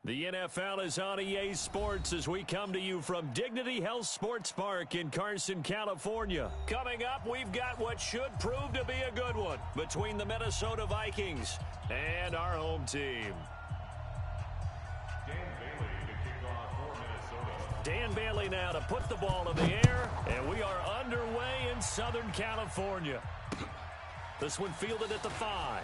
The NFL is on EA Sports as we come to you from Dignity Health Sports Park in Carson, California. Coming up, we've got what should prove to be a good one between the Minnesota Vikings and our home team. Dan Bailey now to put the ball in the air, and we are underway in Southern California. This one fielded at the 5.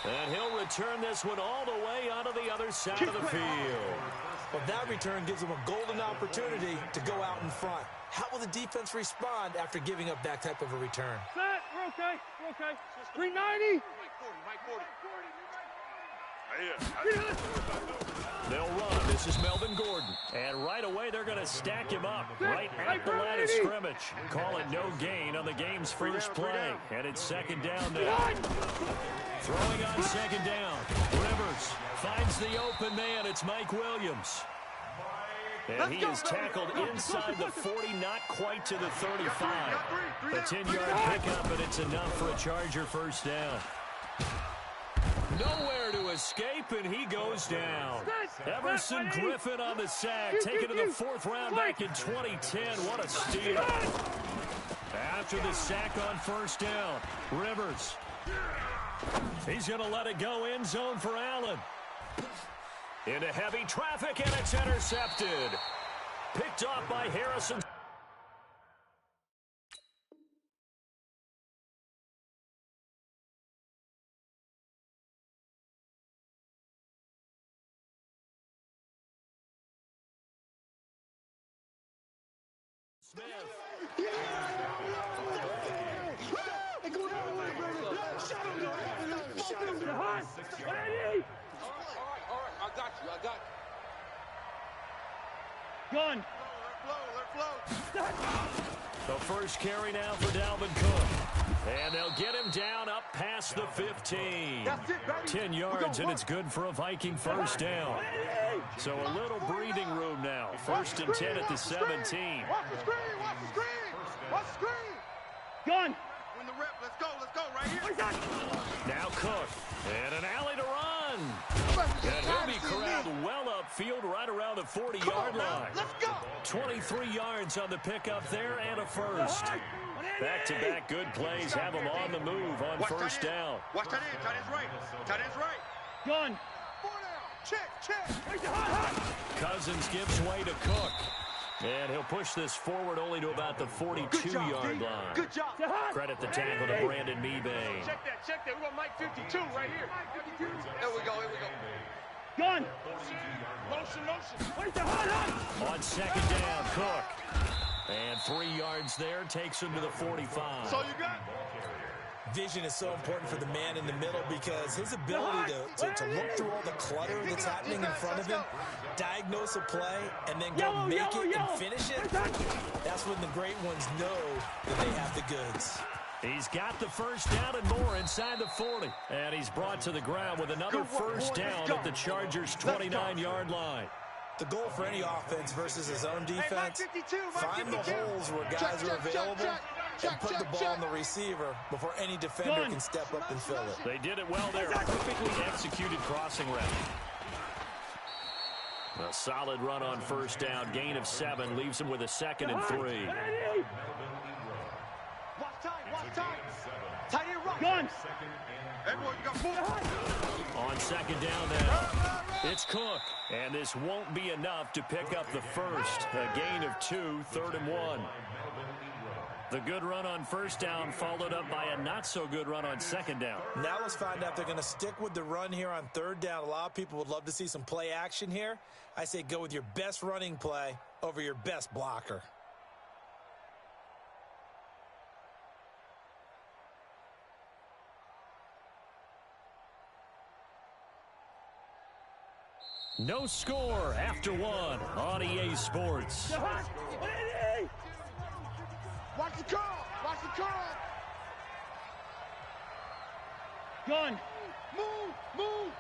And he'll return this one all the way onto the other side of the field. Well, that return gives him a golden opportunity to go out in front. How will the defense respond after giving up that type of a return? Set. We're okay. We're okay. 390. They'll run. This is Melvin Gordon. And right away, they're going to stack him up right at the line of scrimmage. Call it no gain on the game's first play. And it's second down now. Throwing on second down. Rivers finds the open man. It's Mike Williams. And he is tackled inside the 40, not quite to the 35. A 10-yard pickup, and it's enough for a Charger first down. Nowhere to escape, and he goes down. Everson Griffin on the sack, taken to the 4th round back in 2010. What a steal. After the sack on first down, Rivers. He's going to let it go end zone for Allen. Into heavy traffic, and it's intercepted. Picked off by Harrison. Smith. I got you. Gun. The first carry now for Dalvin Cook. And they'll get him down up past the 15. 10 yards, and it's good for a Viking first down. So a little breathing room now. 1st and 10 at the 17. Watch the screen. Watch the screen. Gun. Win the rep. Let's go right here. Now Cook. And an alley to run. And he'll be corralled well upfield right around the 40-yard line. Let's go. 23 yards on the pickup there and a first. Back-to-back good plays have them on the move on first down. Watch tight end. Tight end's right. Tight end's right. Gun. 4 down. Check. Cousins gives way to Cook. And he'll push this forward only to about the 42-yard line. Good job. Credit the tackle to Brandon Mebane. Check that. We're going Mike 52 right here. Here we go. Gun. Motion. On second down, Cook. And 3 yards there takes him to the 45. So you got Vision is so important for the man in the middle because his ability to look through all the clutter that's happening in front of him, diagnose a play, and then go make it and finish it, that's when the great ones know that they have the goods. He's got the first down and more inside the 40. And he's brought to the ground with another first down at the Chargers' 29-yard line. The goal for any offense versus his own defense, find the holes where guys are available and put the ball on the receiver before any defender can step up and fill it. They did it well there. Perfectly executed crossing route. A solid run on first down. Gain of 7 leaves him with a 2nd and 3. Watch time. Tight end right. Gun. Everyone, you got 4. On second down now, it's Cook. And this won't be enough to pick up the first. A gain of 2, 3rd and 1. The good run on first down followed up by a not-so-good run on second down. Now let's find out if they're going to stick with the run here on 3rd down. A lot of people would love to see some play action here. I say go with your best running play over your best blocker. No score after 1 on EA Sports. Watch the curl. Gun. Move.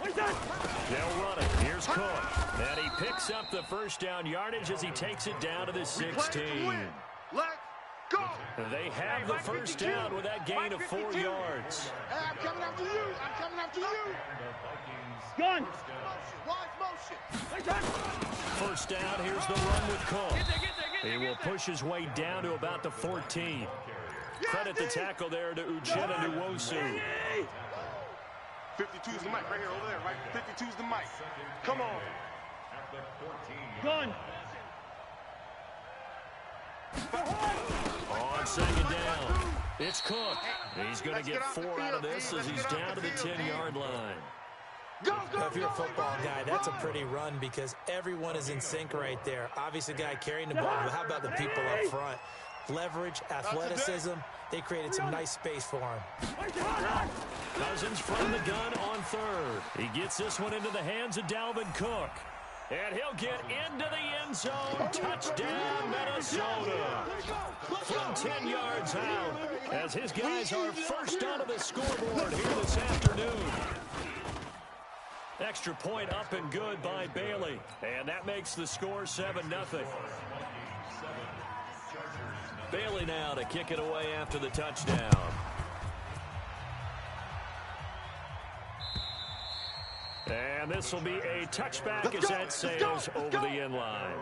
They'll run it. Here's Cook. And he picks up the first down yardage as he takes it down to the 16. Let's go. They have the first down with that gain of 4 yards. Hey, I'm coming after you. I'm coming after you. Gun. Motion. First down, here's the run with Cook. He will push his way down to about the 14. Credit the tackle there to Uchenna Nwosu. 52 is the mic right here, over there, right? 52 is the mic. Come on. Gun. On second down, it's Cook. He's going to get 4 out of this as he's down to the 10-yard line. If you're a football guy, that's a pretty run because everyone is in sync right there. Obviously, the guy carrying the ball, but how about the people up front? Leverage, athleticism, they created some nice space for him. Cousins from the gun on third. He gets this one into the hands of Dalvin Cook. And he'll get into the end zone. Touchdown, Minnesota. From 10 yards out, as his guys are first onto the scoreboard here this afternoon. Extra point up and good by Bailey. And that makes the score 7-0. Bailey now to kick it away after the touchdown. And this will be a touchback as that sails over the end line.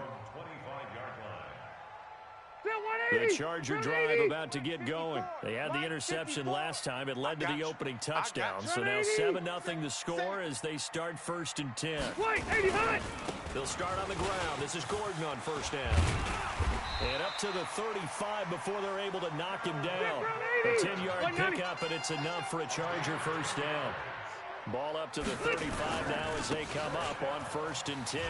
The Charger drive about to get going. They had the interception last time. It led to the opening touchdown. So now 7-0 the score as they start first and 10. They'll start on the ground. This is Gordon on first down. And up to the 35 before they're able to knock him down. A 10-yard pickup, and it's enough for a Charger first down. Ball up to the 35 now as they come up on first and 10.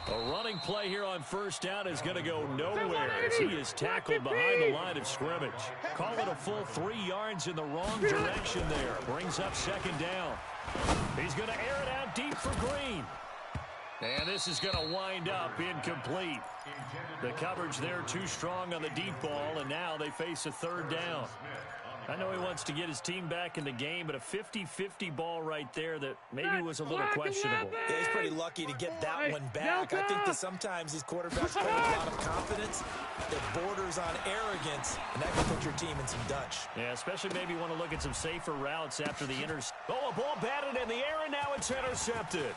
A running play here on first down is going to go nowhere as he is tackled behind the line of scrimmage. Call it a full 3 yards in the wrong direction there. Brings up second down. He's going to air it out deep for Green. And this is going to wind up incomplete. The coverage there too strong on the deep ball, and now they face a third down. I know he wants to get his team back in the game, but a 50-50 ball right there that maybe was a little questionable. Yeah, he's pretty lucky to get that one back. I think that sometimes these quarterbacks play with a lot of confidence that borders on arrogance, and that can put your team in some Dutch. Yeah, especially maybe want to look at some safer routes after the Oh, a ball batted in the air, and now it's intercepted.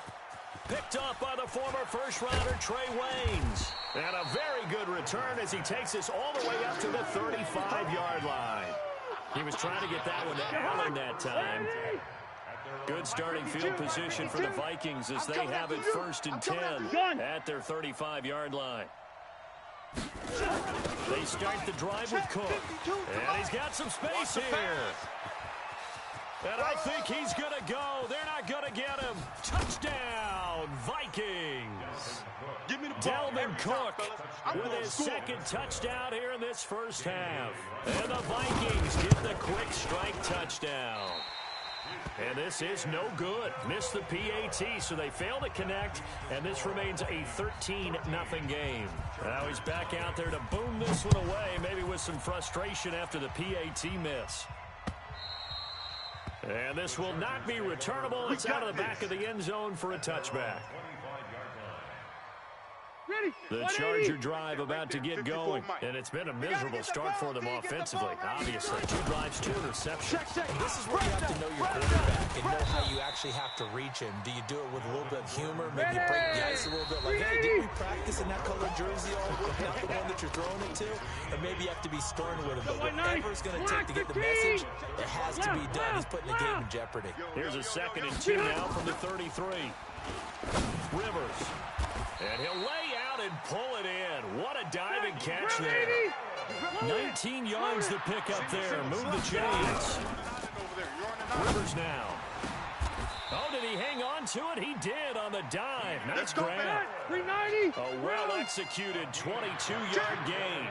Picked off by the former first-rounder Trey Waynes. And a very good return as he takes us all the way up to the 35-yard line. He was trying to get that one to Allen that time. Good starting field position for the Vikings as they have it first and 10 at their 35-yard line. They start the drive with Cook. And he's got some space here. And I think he's going to go. They're not going to get him. Touchdown, Vikings. Dalvin Cook with his second touchdown here in this first half. And the Vikings get the quick strike touchdown. And this is no good. Missed the PAT, so they fail to connect, and this remains a 13-0 game. Now he's back out there to boom this one away, maybe with some frustration after the PAT miss. And this will not be returnable. It's out of the back of the end zone for a touchback. The Charger drive about to get going, and it's been a miserable start for them offensively, obviously. 2 drives, 2 interceptions. This is where you have to know your quarterback and know how you actually have to reach him. Do you do it with a little bit of humor, maybe break the ice a little bit, like, hey, did we practice in that colored jersey all week, not the one that you're throwing it to? Or maybe you have to be stern with him, but whatever it's going to take to get the message, it has to be done. He's putting the game in jeopardy. Here's a 2nd and 2 now from the 33. Rivers. And he'll lay out and pull it in. What a diving catch there. 19 yards to pick up there. Move the chains. Rivers now. Oh, did he hang on to it? He did on the dive. Nice grab. A well-executed 22-yard gain.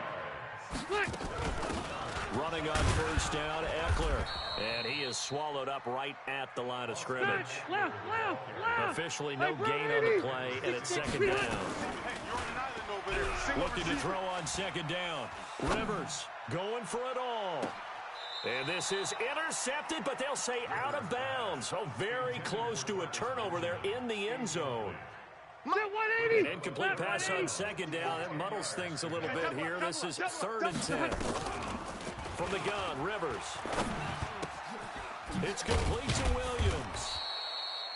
Running on first down, Eckler. And he is swallowed up right at the line of scrimmage. Officially no gain on the play, and it's 2nd down. Looking to throw on 2nd down. Rivers going for it all. And this is intercepted, but they'll say out of bounds. Oh, very close to a turnover there in the end zone. An incomplete pass on second down. That muddles things a little bit here. This is 3rd and 10. From the gun, Rivers. It's complete to Williams.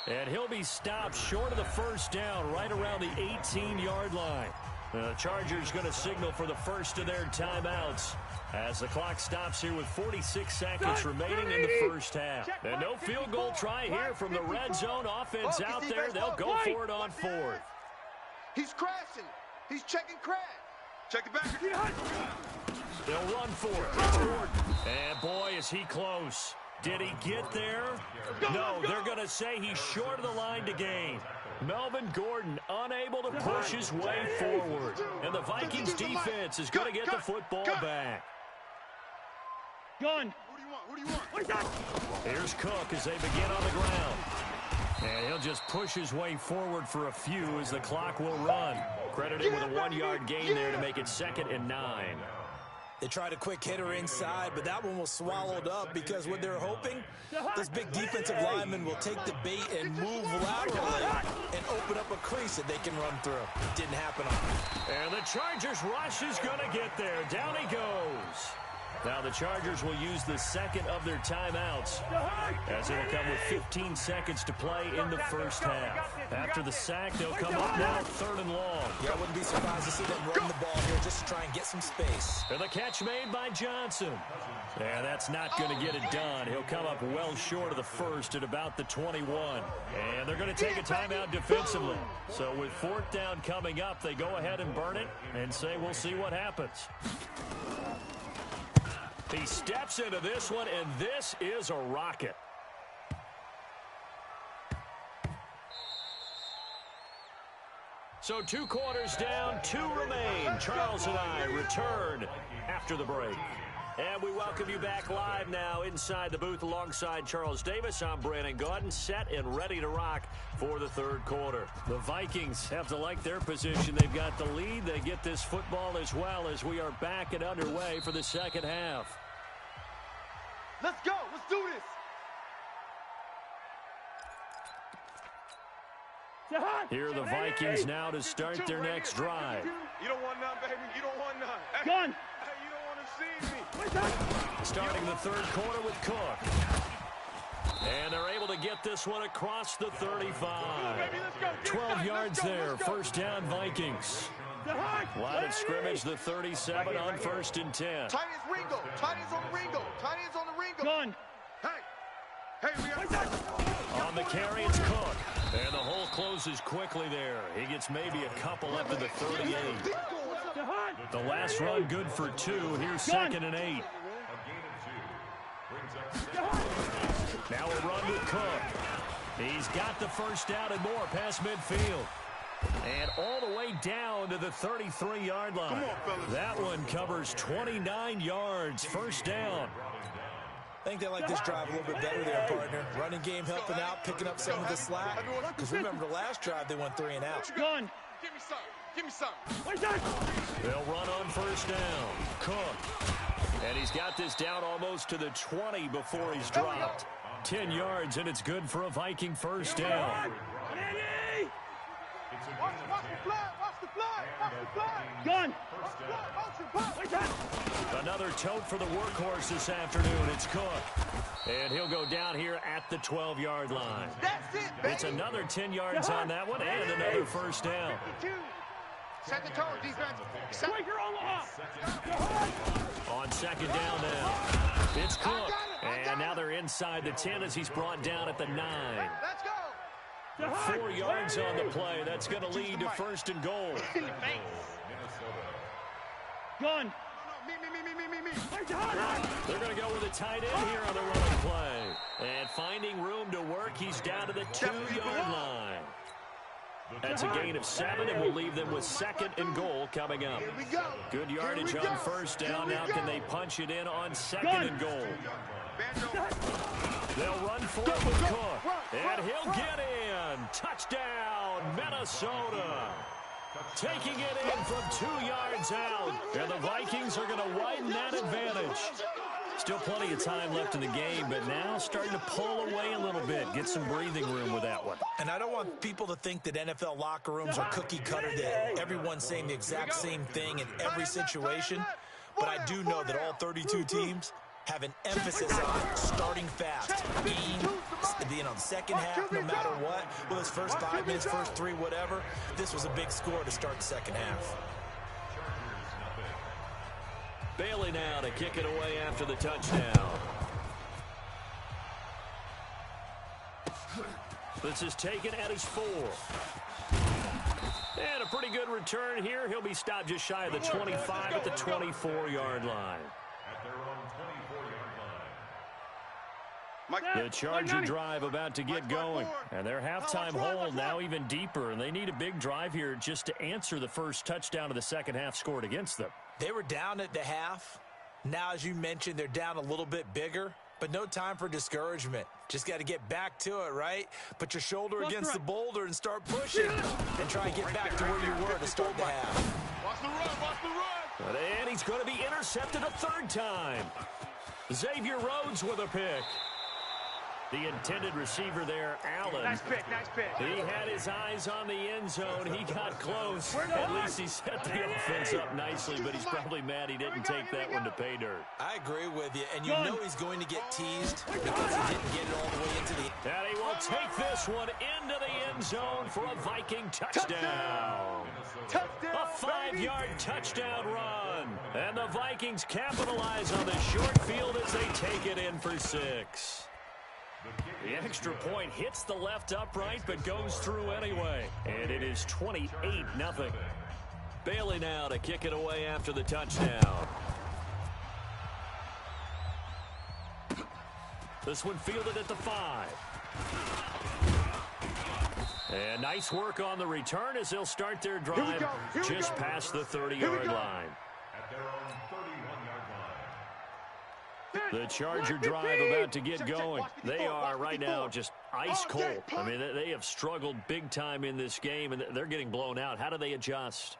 And he'll be stopped short of the first down right around the 18-yard line. The Chargers going to signal for the first of their timeouts as the clock stops here with 46 seconds remaining in the first half. And no field goal try here from the red zone offense out there. They'll go for it on 4th. He's crashing. He's checking crash. Check it back. They'll run for it. And boy, is he close. Did he get there? No, they're going to say he's short of the line to gain. Melvin Gordon unable to push his way forward. And the Vikings defense is going to get the football back. Gun. Who do you want? Here's Cook as they begin on the ground. And he'll just push his way forward for a few as the clock will run. Credited with a 1-yard gain there to make it 2nd and 9. They tried a quick hitter inside, but that one was swallowed up because what they're hoping, this big defensive lineman will take the bait and move laterally and open up a crease that they can run through. Didn't happen on it. And the Chargers rush is going to get there. Down he goes. Now the Chargers will use the second of their timeouts as it'll come with 15 seconds to play in the first half. After the sack, they'll come up now 3rd and long. Yeah, I wouldn't be surprised to see them run the ball here just to try and get some space. And the catch made by Johnson. And that's not going to get it done. He'll come up well short of the first at about the 21. And they're going to take a timeout defensively. So with 4th down coming up, they go ahead and burn it and say we'll see what happens. He steps into this one, and this is a rocket. So 2 quarters down, 2 remain. Charles and I return after the break. And we welcome you back live now inside the booth alongside Charles Davis. I'm Brandon Gaudin, set and ready to rock for the 3rd quarter. The Vikings have to like their position. They've got the lead. They get this football as well as we are back and underway for the second half. Let's go. Let's do this. Here are the Vikings now to start their next drive. You don't want none, baby. You don't want none. Hey, Gun. Hey, you don't want to see me. Starting the 3rd quarter with Cook. And they're able to get this one across the 35. 12 yards there. First down, Vikings. Line of scrimmage, the 37 on 1st and 10. Tight ends Ringo. Tight ends on the Ringo. Tight ends on the Ringo. Gun. Hey, we got On the carry, it's Cook. And the hole closes quickly there. He gets maybe a couple up to the 38. The last run good for 2. Here's 2nd and 8. Now a run with Cook. He's got the first down and more past midfield. And all the way down to the 33-yard line. Come on, fellas. That one covers 29 yards. First down. I think they like this drive a little bit better there, partner. Running game helping out, picking up some of the slack. Because remember, the last drive, they went 3 and out. Gun. Give me some. Give me some. They'll run on first down. Cook. And he's got this down almost to the 20 before he's dropped. 10 yards, and it's good for a Viking first down. Watch the flag. Watch the flag. Watch the flag. Gun. Another tote for the workhorse this afternoon. It's Cook. And he'll go down here at the 12-yard line. That's it, baby. It's another 10 yards on that one and another first down. 52. Set the tone, defense. On second down now. It's Cook. And now they're inside the 10 as he's brought down at the 9. Let's go. 4 yards on the play. That's going to lead to 1st and goal. Gun. Me. They're going to go with a tight end here on the running play. And finding room to work, he's down to the 2-yard line. That's a gain of 7, and will leave them with 2nd and goal coming up. Here we go. Good yardage on first down. Now can they punch it in on 2nd and goal? They'll run for it with Cook. And he'll get in. Touchdown, Minnesota. Taking it in from 2 yards out. And the Vikings are going to widen that advantage. Still plenty of time left in the game, but now starting to pull away a little bit. Get some breathing room with that one. And I don't want people to think that NFL locker rooms are cookie cutter, that everyone's saying the exact same thing in every situation. But I do know that all 32 teams have an emphasis on starting fast, being, the second half, no matter what. Well, those first 5 minutes, first 3, whatever. This was a big score to start the second half. Bailey now to kick it away after the touchdown. This is taken at his 4. And a pretty good return here. He'll be stopped just shy of the 25 at the 24-yard line. The Charger drive about to get going. And their halftime hole now even deeper. And they need a big drive here just to answer the first touchdown of the second half scored against them. They were down at the half. Now, as you mentioned, they're down a little bit bigger. But no time for discouragement. Just got to get back to it, right? Put your shoulder against the boulder and start pushing. And try and get back to where you were to start the half. Watch the run, watch the run. And he's going to be intercepted a third time. Xavier Rhodes with a pick. The intended receiver there, Allen. Nice pick, nice pick. He had his eyes on the end zone. He got close. At least he set the offense up nicely, but he's probably mad he didn't take that one to pay dirt. I agree with you, and you know he's going to get teased because he didn't get it all the way into the... And he will take this one into the end zone for a Viking touchdown. A 5-yard touchdown run. And the Vikings capitalize on the short field as they take it in for 6. The extra point hits the left upright, but goes through anyway. And it is 28-0. Bailey now to kick it away after the touchdown. This one fielded at the 5. And nice work on the return as they'll start their drive just past the 30-yard line. The Charger drive about to get going. They are right now just ice cold. I mean, they have struggled big time in this game, and they're getting blown out. How do they adjust?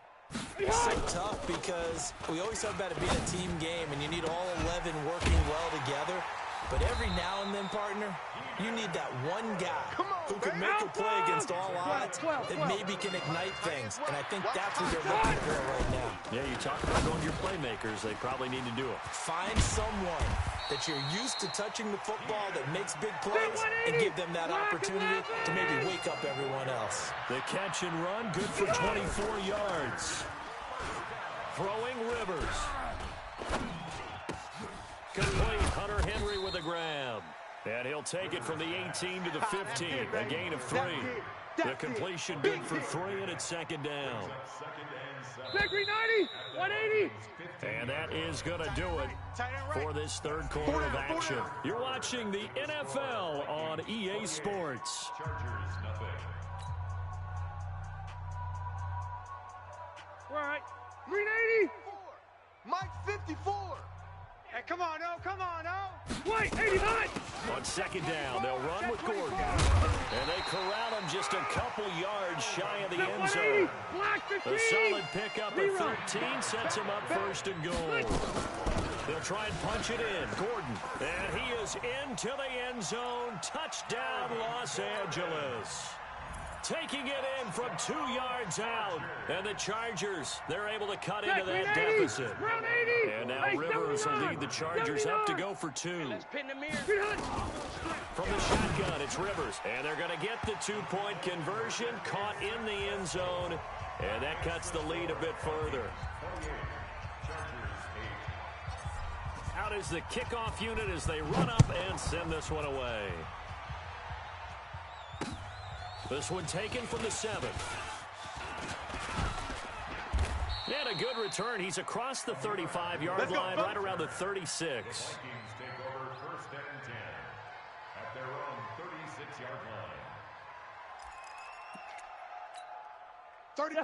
It's so tough because we always talk about it being a team game, and you need all 11 working well together. But every now and then, partner, you need that one guy who can make a play against all odds that maybe can ignite things. And I think that's what they're looking for right now. Yeah, you talk about going to your playmakers. They probably need to do it. Find someone that you're used to touching the football that makes big plays and give them that opportunity to maybe wake up everyone else. The catch and run, good for 24 yards. Throwing Rivers. Complete. Hunter Henry with a grab. And he'll take it from the 18 to the 15. A gain of 3. The completion good for 3, and it's second down. Victory 90, 180. And that is going to do it for this third quarter of action. You're watching the NFL on EA Sports. All right, 380. Mike 54. Hey, come on, oh, come on, oh. Wait, 89. On second down, they'll run with Gordon. And they corral him just a couple yards shy of the end zone. A solid pickup at 13 sets him up first and goal. They'll try and punch it in. Gordon. And he is into the end zone. Touchdown, Los Angeles. Taking it in from 2 yards out. And the Chargers, they're able to cut into that deficit. And now Rivers will lead the Chargers up to go for 2. From the shotgun, it's Rivers. And they're going to get the 2-point conversion. Caught in the end zone. And that cuts the lead a bit further. Out is the kickoff unit as they run up and send this one away. This one taken from the 7. And a good return. He's across the 35-yard line, right around the 36.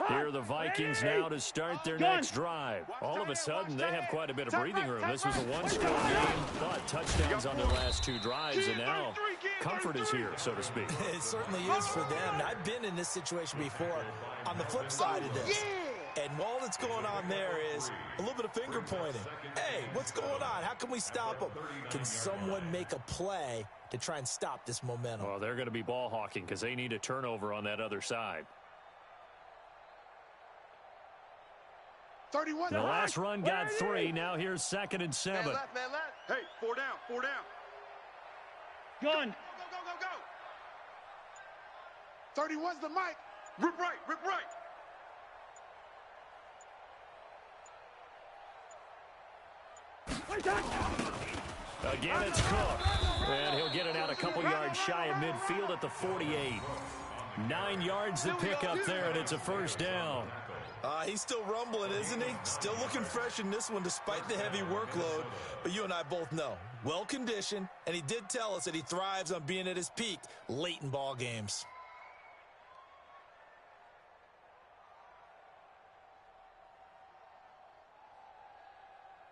Here are the Vikings now to start their next drive. All of a sudden, they have quite a bit of breathing room. This was a one-score game, but touchdowns on their last 2 drives, and now comfort is here, so to speak. It certainly is for them. Now, I've been in this situation before. On the flip side of this, And all that's going on there is a little bit of finger pointing. Hey, what's going on? How can we stop them? Can someone make a play to try and stop this momentum? Well, they're going to be ball hawking because they need a turnover on that other side. 31. The last run got 3. Now here's 2nd and 7. Man left, man left. Hey, 4 down, 4 down. Gun. Go. 31's the mic. Rip right, rip right. Again, it's Cook. And he'll get it out a couple yards shy of midfield at the 48. 9 yards to pick up there, and it's a first down. He's still rumbling, isn't he? Still looking fresh in this one despite the heavy workload. But you and I both know, well-conditioned, and he did tell us that he thrives on being at his peak late in ball games.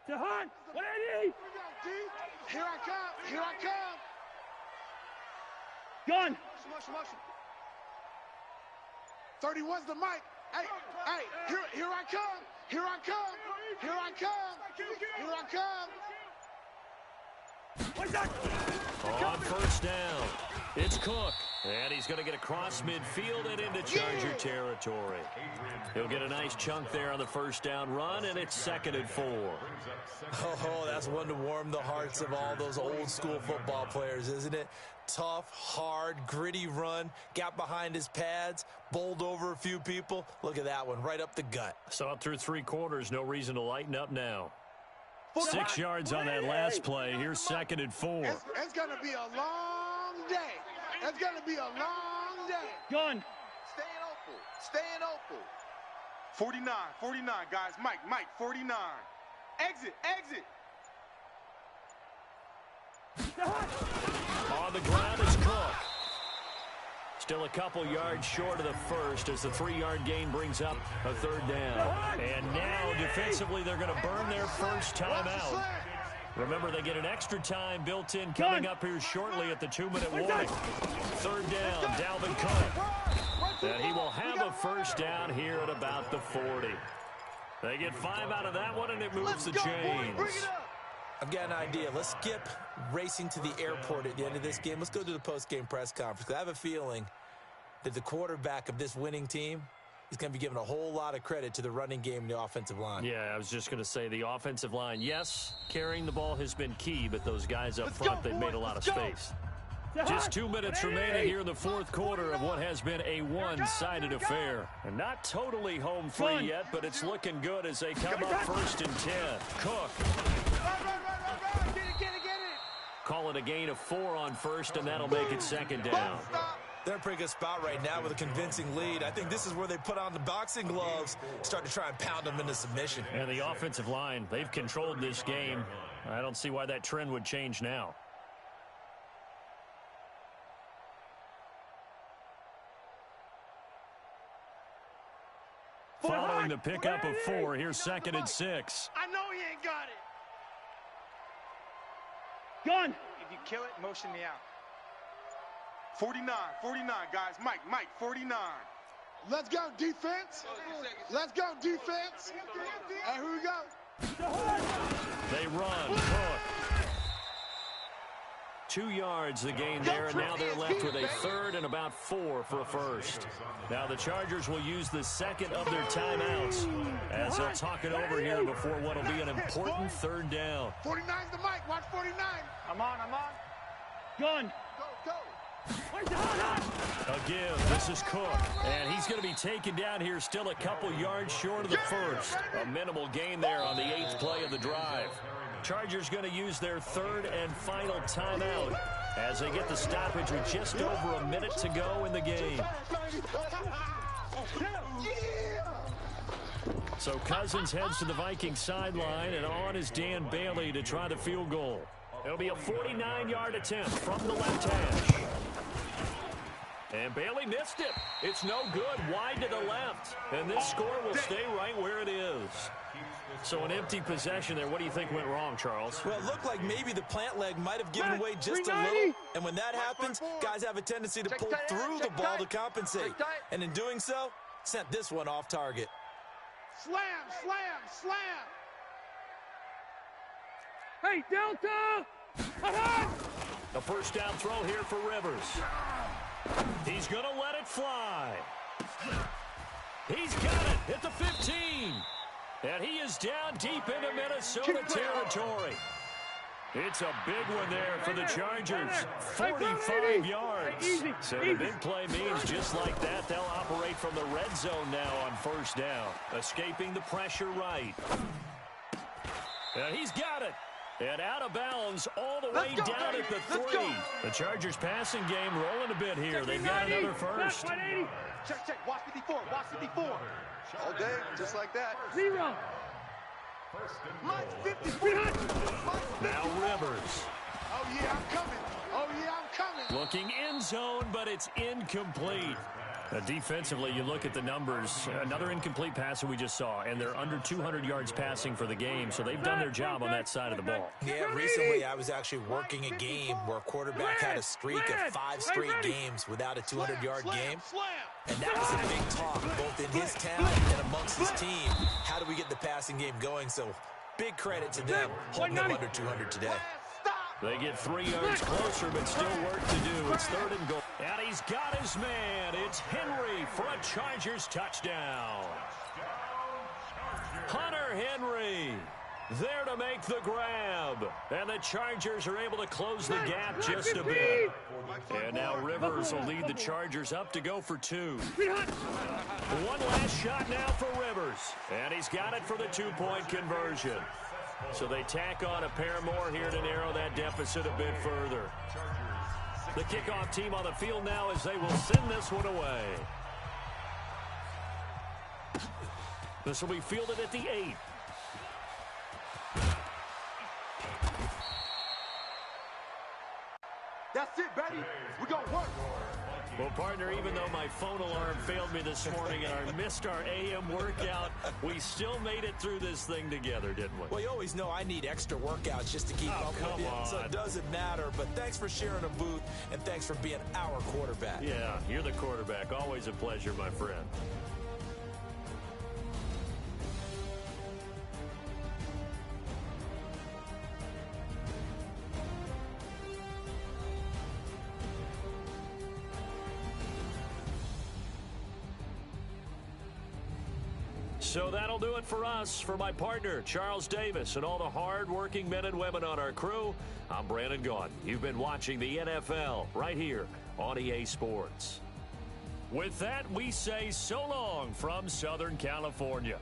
Jahan, 180. Here I come. Here I come. Gun. Motion. 31's the mic. Hey, here I come. Here I come. Here I come. Here I come. On first down, it's Cook. And he's going to get across midfield and into Charger territory. He'll get a nice chunk there on the first down run, and it's 2nd and 4. Oh, that's one to warm the hearts of all those old school football players, isn't it? Tough, hard, gritty run, got behind his pads, bowled over a few people. Look at that one, right up the gut. So up through 3 quarters, no reason to lighten up now. 6 yards on that last play. Here's 2nd and 4. It's going to be a long day. It's going to be a long day. Gun. Staying open. 49, guys. Mike, 49. Exit. On the ground is Cook. Still a couple yards short of the first as the 3-yard gain brings up a 3rd down. And now defensively they're going to burn their first timeout. Remember, they get an extra time built in coming up here shortly at the 2-minute warning. 3rd down, Dalvin Cook. And he will have a first down here at about the 40. They get 5 out of that one, and it moves the chains. I've got an idea. Let's skip racing to the airport at the end of this game. Let's go to the post-game press conference. I have a feeling that the quarterback of this winning team is going to be given a whole lot of credit to the running game and the offensive line. Yeah, I was just going to say the offensive line. Yes, carrying the ball has been key, but those guys up front, they've made a lot of space. Just 2 minutes remaining here in the 4th quarter of what has been a one-sided affair. And not totally home free yet, but it's looking good as they come up 1st and 10. Cook. Get it. Call it a gain of 4 on first, and that'll make it 2nd down. They're in a pretty good spot right now with a convincing lead. I think this is where they put on the boxing gloves, start to try and pound them into submission. And the offensive line, they've controlled this game. I don't see why that trend would change now. Following the pickup of 4, here's 2nd and 6. I know he ain't got it. Gun. If you kill it, motion me out. 49, guys. Mike, 49. Let's go, defense. Let's go, defense. And here we go. They run. Cook. 2 yards the gain there, and now they're left with a 3rd and about 4 for a first. Now the Chargers will use the 2nd of their timeouts as they'll talk it over here before what will be an important 3rd down. 49's the mic. Watch 49. I'm on. Gun. Go. Again, this is Cook, and he's going to be taken down here still a couple yards short of the first. A minimal gain there on the 8th play of the drive. Chargers going to use their 3rd and final timeout as they get the stoppage with just over a minute to go in the game. So Cousins heads to the Vikings sideline, and on is Dan Bailey to try the field goal. It'll be a 49-yard attempt from the left hash. And Bailey missed it. It's no good. Wide to the left. And this score will stay right where it is. So an empty possession there. What do you think went wrong, Charles? Well, it looked like maybe the plant leg might have given way just a little. And when that happens, guys have a tendency to pull through the ball to compensate. And in doing so, sent this one off target. Slam, slam, slam. Hey, Delta! Ahead! A first down throw here for Rivers. He's going to let it fly. He's got it at the 15. And he is down deep into Minnesota territory. It's a big one there for the Chargers. 45 yards. So the big play means just like that, they'll operate from the red zone now on first down. Escaping the pressure right. And he's got it. And out of bounds all the way down at the 3. The Chargers passing game rolling a bit here. They've got another first. Check, check. Watch 54. Watch 54. All day, just like that. 0. Mike 50. Now Rivers. Oh, yeah, I'm coming. Oh, yeah, I'm coming. Looking end zone, but it's incomplete. Defensively, you look at the numbers. Another incomplete pass that we just saw, and they're under 200 yards passing for the game, so they've done their job on that side of the ball. Yeah, recently I was actually working a game where a quarterback had a streak of 5 straight games without a 200-yard game. And that was a big talk, both in his town and amongst his team. How do we get the passing game going? So big credit to them holding them under 200 today. They get 3 yards closer, but still work to do. It's 3rd and goal. And he's got his man. It's Henry for a Chargers touchdown. Hunter Henry there to make the grab. And the Chargers are able to close the gap just a bit. And now Rivers will lead the Chargers up to go for 2. One last shot now for Rivers. And he's got it for the 2-point conversion. So they tack on a pair more here to narrow that deficit a bit further. The kickoff team on the field now as they will send this one away. This will be fielded at the 8. That's it, baby. We're going to work. Well, partner, even though my phone alarm failed me this morning and I missed our AM workout, we still made it through this thing together, didn't we? Well, you always know I need extra workouts just to keep up with you, so it doesn't matter. But thanks for sharing a booth, and thanks for being our quarterback. Yeah, you're the quarterback. Always a pleasure, my friend. So that'll do it for us. For my partner, Charles Davis, and all the hard-working men and women on our crew, I'm Brandon Gaudin. You've been watching the NFL right here on EA Sports. With that, we say so long from Southern California.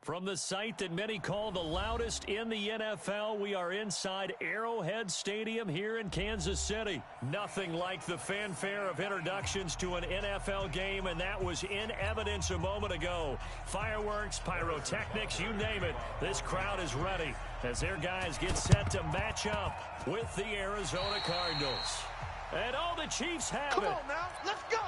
From the site that many call the loudest in the NFL, we are inside Arrowhead Stadium here in Kansas City. Nothing like the fanfare of introductions to an NFL game, and that was in evidence a moment ago. Fireworks, pyrotechnics, you name it. This crowd is ready as their guys get set to match up with the Arizona Cardinals. And all the Chiefs have it. Come on now, let's go.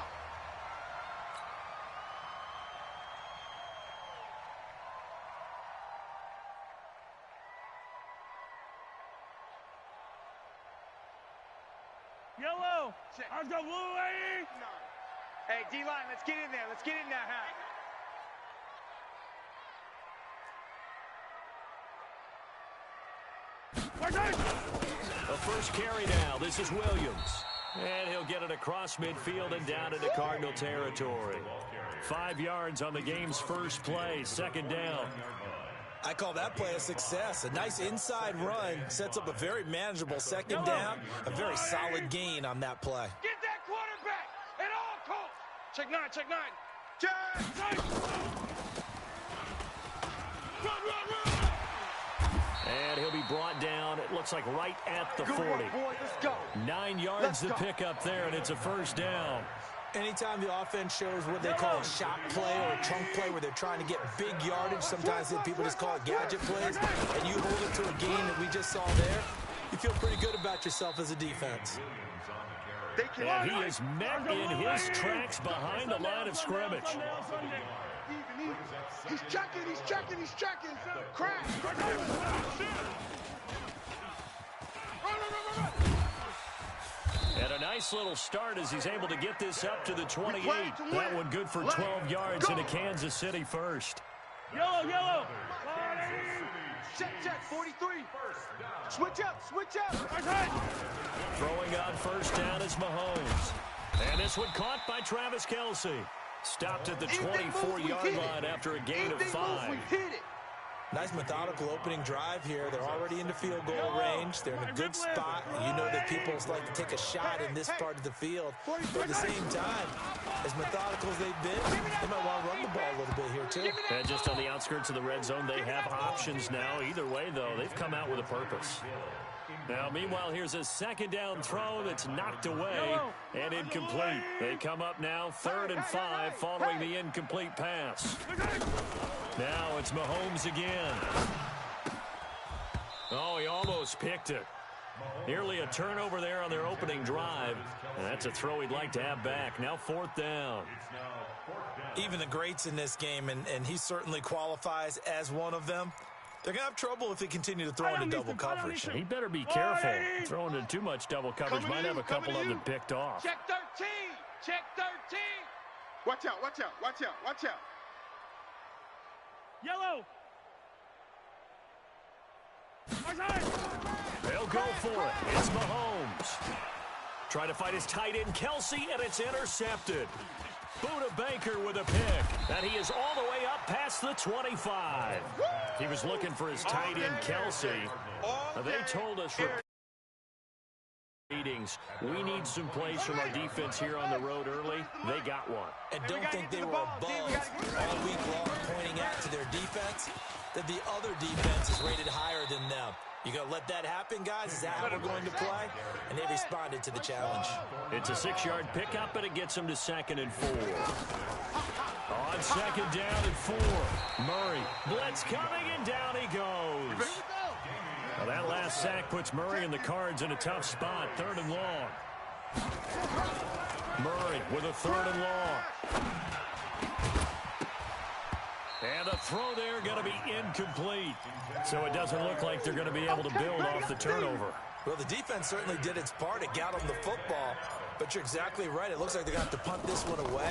Yellow. I'll go blue, lady. Hey, D-line, let's get in there. Let's get in there, A first carry now. This is Williams. And he'll get it across midfield and down into Cardinal territory. 5 yards on the game's first play. Second down. I call that play a success. A nice inside run sets up a very manageable second down. A very solid gain on that play. Get that quarterback at all costs. Check 9, check 9. And he'll be brought down, it looks like right at the 40. Boy, let's go. 9 yards to pick up there, and it's a first down. Anytime the offense shows what they call a shot play or a trunk play where they're trying to get big yardage, sometimes people just call it gadget plays, and you hold it to a gain that we just saw there, you feel pretty good about yourself as a defense. And he is met in his tracks behind the line of scrimmage. He's checking, he's checking, he's checking. Crash. And a nice little start as he's able to get this up to the 28. That one good for 12 yards into Kansas City first. Yellow, yellow. Check, 43. Switch up, switch up. Throwing on first down is Mahomes. And this one caught by Travis Kelce. Stopped at the 24-yard line after a gain of 5. Nice methodical opening drive here. They're already into field goal range. They're in a good spot. You know that people like to take a shot in this part of the field. But at the same time, as methodical as they've been, they might want to run the ball a little bit here too. And just on the outskirts of the red zone, they have options now. Either way, though, they've come out with a purpose. Now, meanwhile, here's a second down throw that's knocked away and incomplete. They come up now 3rd and 5 following the incomplete pass. Now it's Mahomes again. Oh, he almost picked it. Nearly a turnover there on their opening drive. And that's a throw he'd like to have back. Now 4th down. Even the greats in this game, and he certainly qualifies as one of them, they're going to have trouble if they continue to throw into double coverage. He better be careful. Throwing into too much double coverage might have a couple of them picked off. Check 13. Check 13. Watch out, watch out, watch out, watch out. Yellow. They'll go for it. It's Mahomes. Trying to fight his tight end, Kelce, and it's intercepted. Buda Baker with a pick. And he is all the way up past the 25. He was looking for his tight end, Kelce. They told us meetings, we need some plays from our defense here on the road early. They got one. And don't think they were above all week long pointing out to their defense that the other defense is rated higher than them. You going to let that happen, guys? Is that how we're going to play? And they responded to the challenge. It's a 6-yard pickup, and it gets them to 2nd and 4. On 2nd down and 4. Murray. Blitz coming, and down he goes. Well, that last sack puts Murray and the Cards in a tough spot. 3rd and long. Murray with a 3rd and long. And the throw there going to be incomplete. So it doesn't look like they're going to be able to build off the turnover. Well, the defense certainly did its part. It got them the football. But you're exactly right. It looks like they're going to have to punt this one away.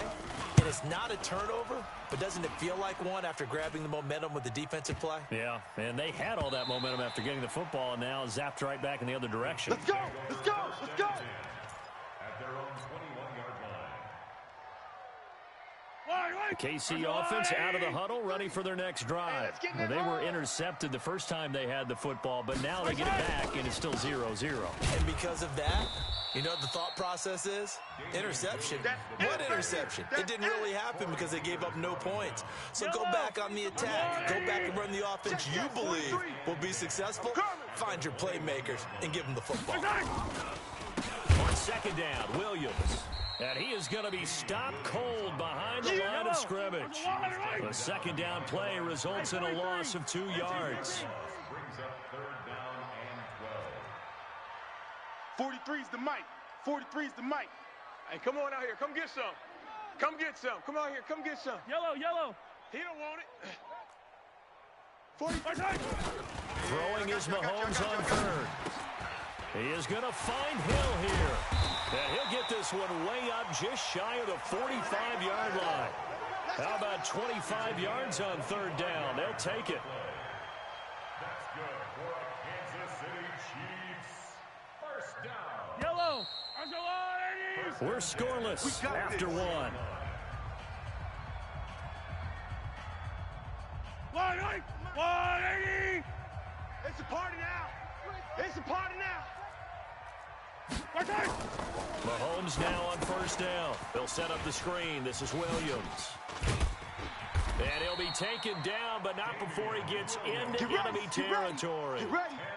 And it's not a turnover, but doesn't it feel like one after grabbing the momentum with the defensive play? Yeah, and they had all that momentum after getting the football and now zapped right back in the other direction. Let's go, let's go, let's go. At their own 21-yard The KC offense out of the huddle, ready for their next drive. Well, they were intercepted the first time they had the football, but now they get it back, and it's still 0-0. And because of that, you know what the thought process is? Interception. What interception? It didn't really happen because they gave up no points. So go back on the attack. Go back and run the offense you believe will be successful. Find your playmakers and give them the football. On second down, Williams. And he is going to be stopped cold behind the line of scrimmage. The second down play results in a loss of 2 yards. 43's the mic. 43's the mic. Hey, come on out here. Come get some. Come get some. Come out here. Come get some. Yellow, yellow. He don't want it. 43. Throwing is Mahomes on third. He is going to find Hill here. And he'll get this one way up just shy of the 45-yard line. How about 25 yards on third down? They'll take it. That's good for a Kansas City Chiefs. First down. Yellow. We're scoreless after one. 180. It's a party now. It's a party now. Mahomes now on first down. They'll set up the screen. This is Williams. And he'll be taken down, but not before he gets into enemy territory.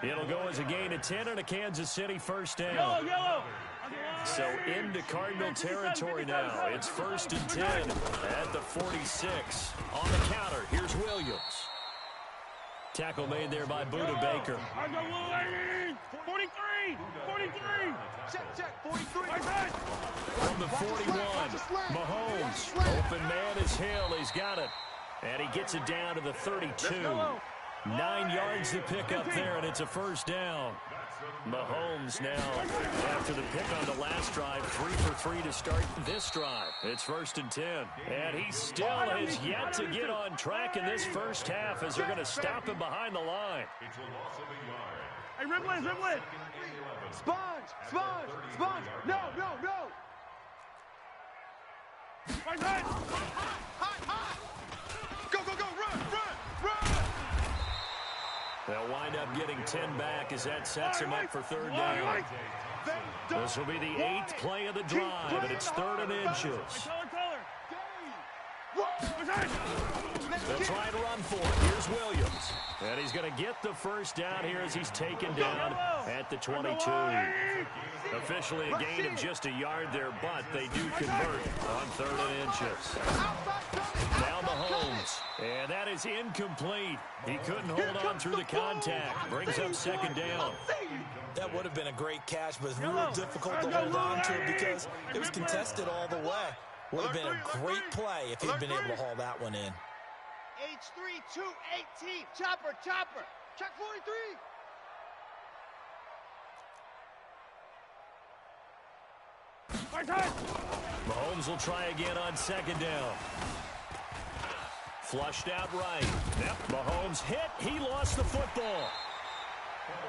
It'll go as a gain of 10 and a Kansas City first down. Yellow. So into Cardinal territory now. It's 1st and 10 at the 46. On the counter, here's Williams. Tackle made there by Buda Baker. 43. 43. Check. 43. From the 41, Mahomes. Open man is Hill. He's got it. And he gets it down to the 32. 9 yards to pick up there, and it's a first down. Mahomes now, after the pick on the last drive, 3 for 3 to start this drive. It's 1st and 10. And he still has yet to get on track in this first half as they're going to stop him behind the line. It's a loss of a yard. Hey, Ripley. Sponge. No. Hot. Go. Run. They'll wind up getting 10 back as that sets him up for third down. This will be the 8th play of the drive, and it's 3rd and inches. They'll try and run for it. Here's Williams. And he's going to get the first down here as he's taken down at the 22. Officially a gain of just a yard there, but they do convert on 3rd and inches. Now Mahomes. And that is incomplete. He couldn't hold on through the contact. Brings up 2nd down. That would have been a great catch, but it's real difficult to hold on to it because it was contested all the way. Would have been a great play if he'd been able to haul that one in. H3 218. Chopper. Check 43. Mahomes will try again on 2nd down. Flushed out right. Yep, Mahomes hit. He lost the football.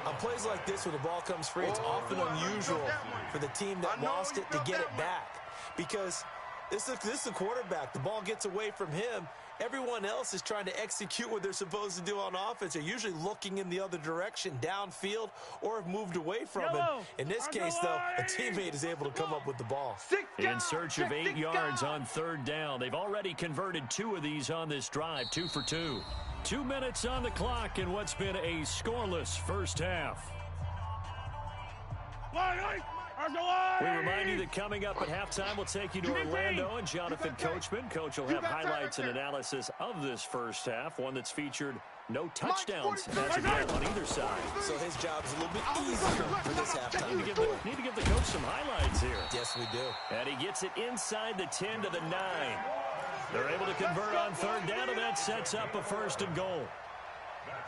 On plays like this, when the ball comes free, it's often unusual for the team that lost it to get it back. Because this is the quarterback. The ball gets away from him. Everyone else is trying to execute what they're supposed to do on offense. They're usually looking in the other direction, downfield, or have moved away from him. In this case, though, a teammate is able to come up with the ball. In search of 8 yards on 3rd down. They've already converted 2 of these on this drive, 2 for 2. 2 minutes on the clock in what's been a scoreless first half. We remind you that coming up at halftime, we'll take you to Orlando and Jonathan Coachman. Coach will have highlights and analysis of this first half, one that's featured no touchdowns as of yet on either side. So his job's a little bit easier for this halftime. Need to give the coach some highlights here. Yes, we do. And he gets it inside the 10 to the 9. They're able to convert on 3rd down, and that sets up a 1st and goal.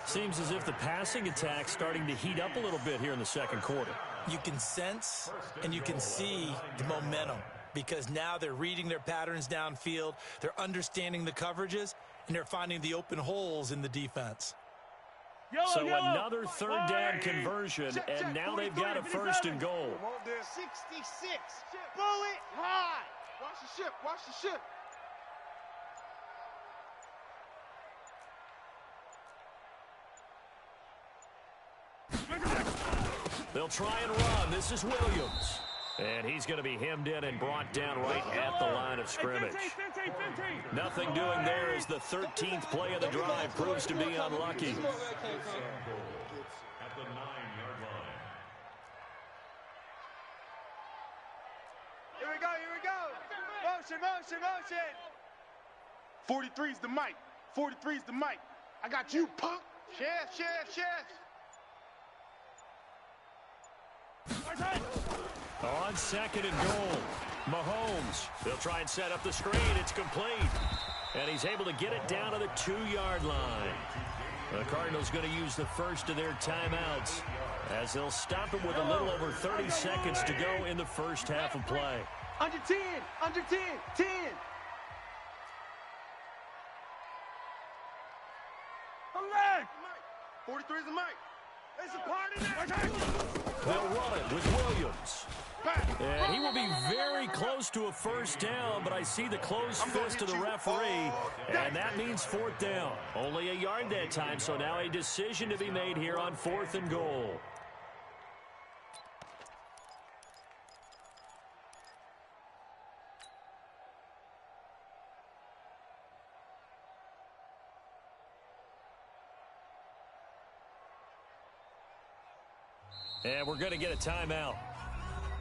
Seems as if the passing attack's starting to heat up a little bit here in the second quarter. You can sense and you can see the momentum because now they're reading their patterns downfield, they're understanding the coverages, and they're finding the open holes in the defense. So another 3rd down conversion, and now they've got a 1st and goal. 66. Bullet high. Watch the ship. They'll try and run. This is Williams. And he's going to be hemmed in and brought down right at the line of scrimmage. Nothing doing there as the 13th play of the drive proves to be unlucky. At the 9-yard line. Here we go, here we go. Motion, motion, motion. 43's the mic. 43's the mic. I got you, punk. Shift, shift, shift. On 2nd and goal, Mahomes. They'll try and set up the screen. It's complete. And he's able to get it down to the 2-yard line. The Cardinals going to use the first of their timeouts as they'll stop it with a little over 30 seconds to go in the first half of play. Under 10, under 10, 10. Come back. 43's the mic. It's a party now. They'll run it with Williams. And he will be very close to a first down, but I see the closed fist of the referee, and that means 4th down. Only a yard that time, so now a decision to be made here on 4th and goal. And we're going to get a timeout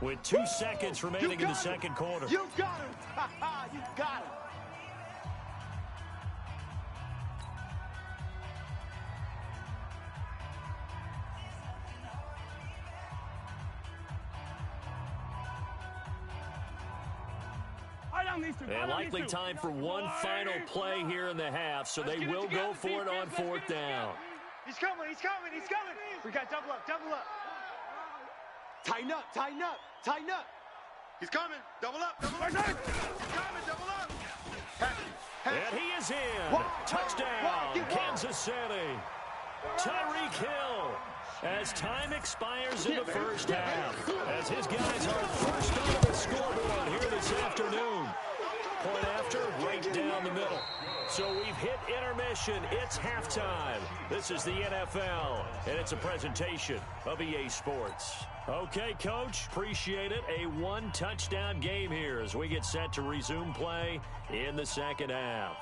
with 2 seconds remaining in the second quarter. You got him. Ha ha, you got him. And likely time for one final play here in the half, so they will go for it on 4th down. He's coming, he's coming, he's coming. We got double up, double up. Tighten up, tighten up, tighten up. He's coming. Double up, double up. He's coming, double up. And he is in. Touchdown, Kansas City. Tyreek Hill as time expires in the first half. As his guys are first on the scoreboard here this afternoon. Point after, right down the middle. So we've hit intermission. It's halftime. This is the NFL, and it's a presentation of EA Sports. Okay, Coach, appreciate it. A 1-touchdown game here as we get set to resume play in the second half.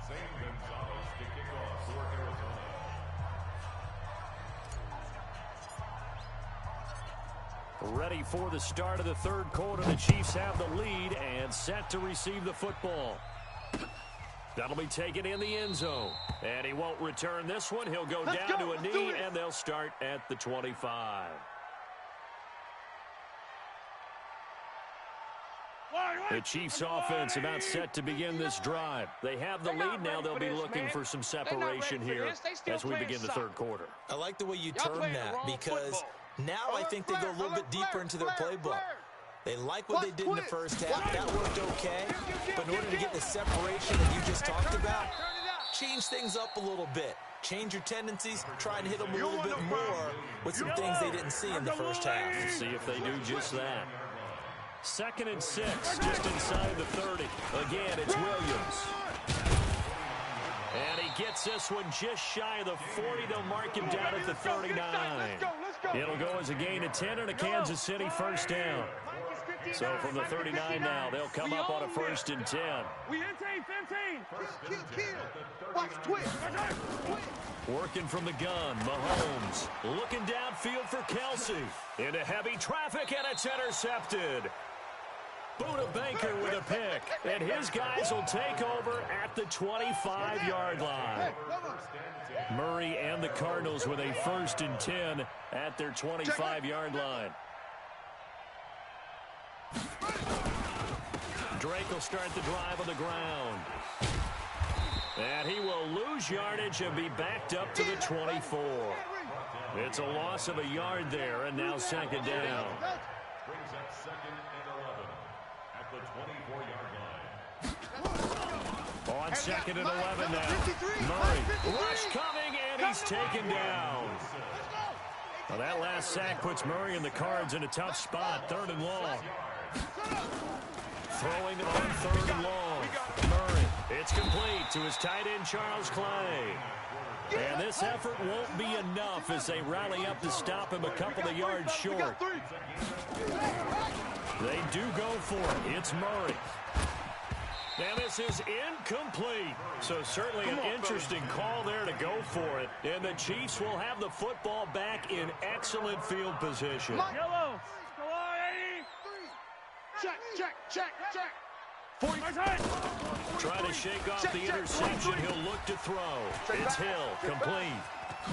St. Gonzalez to kick off for Arizona. Ready for the start of the third quarter. The Chiefs have the lead and set to receive the football. That'll be taken in the end zone. And he won't return this one. He'll go down to a knee, and they'll start at the 25. The Chiefs offense about set to begin this drive. They have the lead now. They'll be looking for some separation here as we begin the third quarter. I like the way you term that because now I think they go a little bit deeper into their playbook. They like what they did in the first half. That worked okay. But in order to get the separation that you just talked about, change things up a little bit. Change your tendencies. Try and hit them a little bit more with some things they didn't see in the first half. Let's see if they do just that. 2nd and 6, just inside the 30. Again, it's Williams. And he gets this one just shy of the 40. They'll mark him down at the 39. It'll go as a gain of 10 and a Kansas City first down. So from the 39 now, they'll come up on a 1st and 10. We in 15. Watch twitch. Working from the gun, Mahomes looking downfield for Kelsey. Into heavy traffic, and it's intercepted. Buda Baker with a pick, and his guys will take over at the 25-yard line. Murray and the Cardinals with a 1st and 10 at their 25-yard line. Drake will start the drive on the ground. And he will lose yardage and be backed up to the 24. It's a loss of a yard there, and now 2nd down. Brings up 2nd and 11 at the 24-yard line. On 2nd and 11 now. Murray, rush coming, and he's taken down. Well, that last sack puts Murray and the Cards in a tough spot. 3rd and long. Throwing on 3rd and long. Murray, it's complete to his tight end, Charles Clay. And this effort won't be enough as they rally up to stop him a couple of yards short. They do go for it. It's Murray. And this is incomplete. So certainly an interesting call there to go for it. And the Chiefs will have the football back in excellent field position. Yellow. Go on, Eddie. Check. Trying to shake off the interception. He'll look to throw. It's Hill. Complete.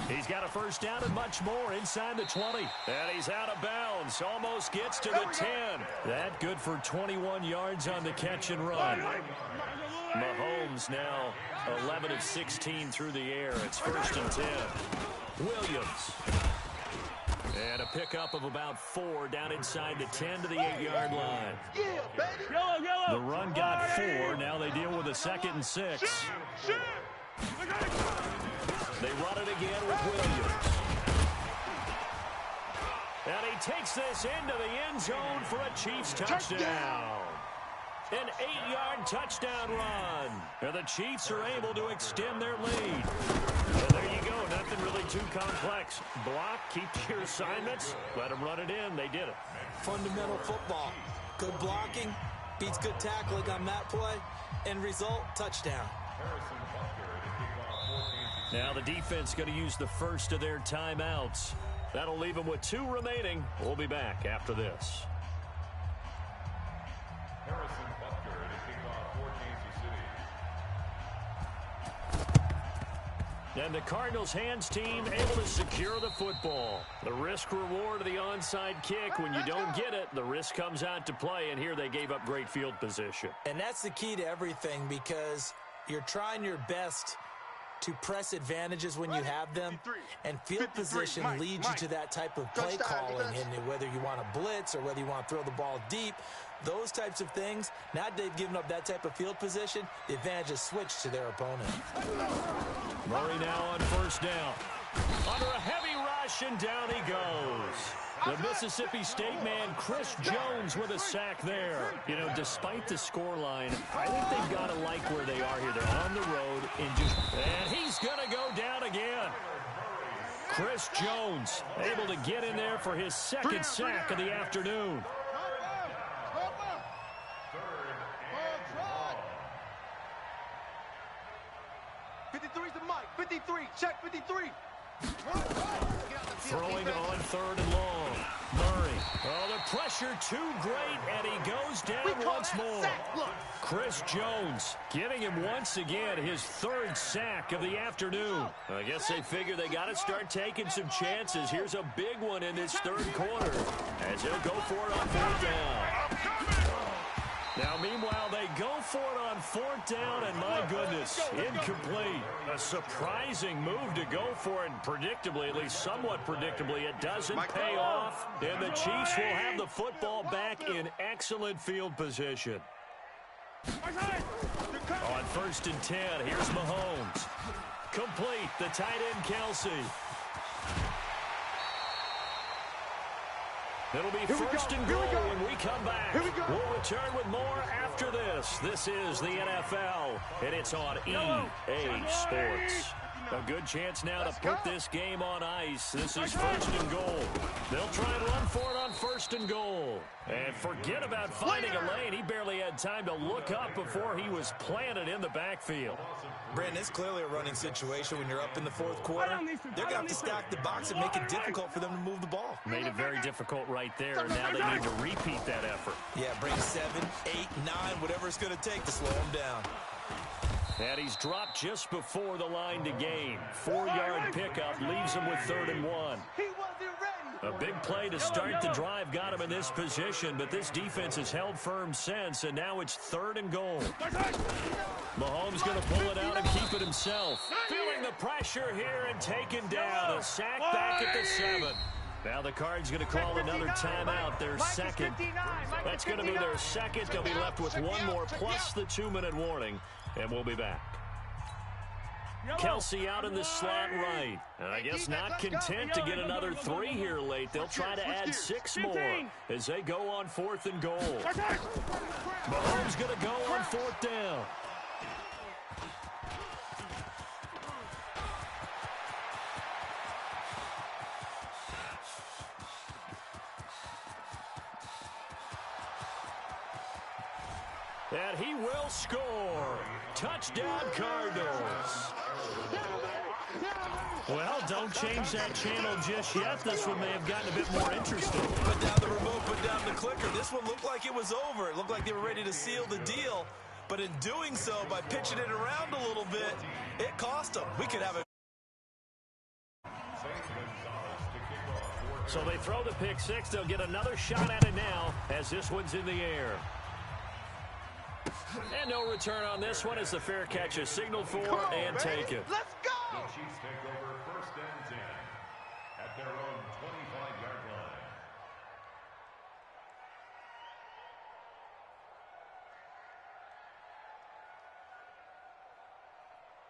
He's got a first down and much more inside the 20. And he's out of bounds. Almost gets to the 10. That good for 21 yards on the catch and run. Mahomes now 11 of 16 through the air. It's 1st and 10. Williams. And a pickup of about 4 down inside the 10 to the 8-yard line. Yellow. The run got 4. Now they deal with a 2nd and 6. They run it again with Williams. And he takes this into the end zone for a Chiefs touchdown. An 8-yard touchdown run. And the Chiefs are able to extend their lead. And there you go. Nothing really too complex. Block, keep to your assignments, let them run it in. They did it. Fundamental football. Good blocking beats good tackling on that play. End result, touchdown. Now the defense going to use the first of their timeouts. That'll leave them with 2 remaining. We'll be back after this. Harrison Butker to kick off for Kansas City. And the Cardinals' hands team able to secure the football. The risk-reward of the onside kick. When you don't get it, the risk comes out to play, and here they gave up great field position. And that's the key to everything because you're trying your best to press advantages when you have them, and field position leads you to that type of play calling, and whether you want to blitz or whether you want to throw the ball deep, those types of things. Now they've given up that type of field position, the advantage is switched to their opponent. Murray now on 1st down. Under a heavy rush, and down he goes. The Mississippi State man, Chris Jones, with a sack there. You know, despite the scoreline, I think they've got to like where they are here. They're on the road. And he's going to go down again. Chris Jones able to get in there for his 2nd sack of the afternoon. 53's the mic. 53. Check 53. Throwing on 3rd and long. Murray. Oh, the pressure too great, and he goes down once more. Chris Jones giving him once again his 3rd sack of the afternoon. I guess they figure they got to start taking some chances. Here's a big one in this 3rd quarter as he'll go for it on 4th down. Now, meanwhile, they go for it on 4th down, and my goodness, incomplete. A surprising move to go for it, and predictably, at least somewhat predictably, it doesn't pay off. And the Chiefs will have the football back in excellent field position. On 1st and 10, here's Mahomes. Complete, the tight end, Kelsey. It'll be 1st and goal when we come back. We'll return with more after this. This is the NFL, and it's on EA Sports. A good chance now to put this game on ice. This is 1st and goal. They'll try and run for it on 1st and goal. And forget about finding a lane. He barely had time to look up before he was planted in the backfield. Brandon, it's clearly a running situation when you're up in the 4th quarter. They're going to have to stack the box and make it difficult for them to move the ball. Made it very difficult right there. Now they need to repeat that effort. Yeah, bring 7, 8, 9, whatever it's going to take to slow them down. And he's dropped just before the line to gain. 4-yard pickup leaves him with 3rd and 1. A big play to start the drive got him in this position, but this defense has held firm since, and now it's 3rd and goal. Mahomes going to pull it out and keep it himself. Feeling the pressure here and taken down. A sack back at the 7. Now the Cards going to call another timeout, their 2nd. That's going to be their 2nd. They'll be left with 1 more plus the 2-minute warning, and we'll be back. Kelsey out in the slot right. And I guess not content to get another 3 here late. They'll try to add 6 more as they go on 4th and goal. Mahomes going to go on 4th down. And he will score. Touchdown, Cardinals. Well, don't change that channel just yet. This one may have gotten a bit more interesting. Put down the remote, put down the clicker. This one looked like it was over. It looked like they were ready to seal the deal. But in doing so, by pitching it around a little bit, it cost them. We could have a... So they throw the pick six. They'll get another shot at it now as this one's in the air. And no return on this one as the fair catch is signaled for and taken. Let's go! The Chiefs take over 1st and 10 at their own 25-yard line.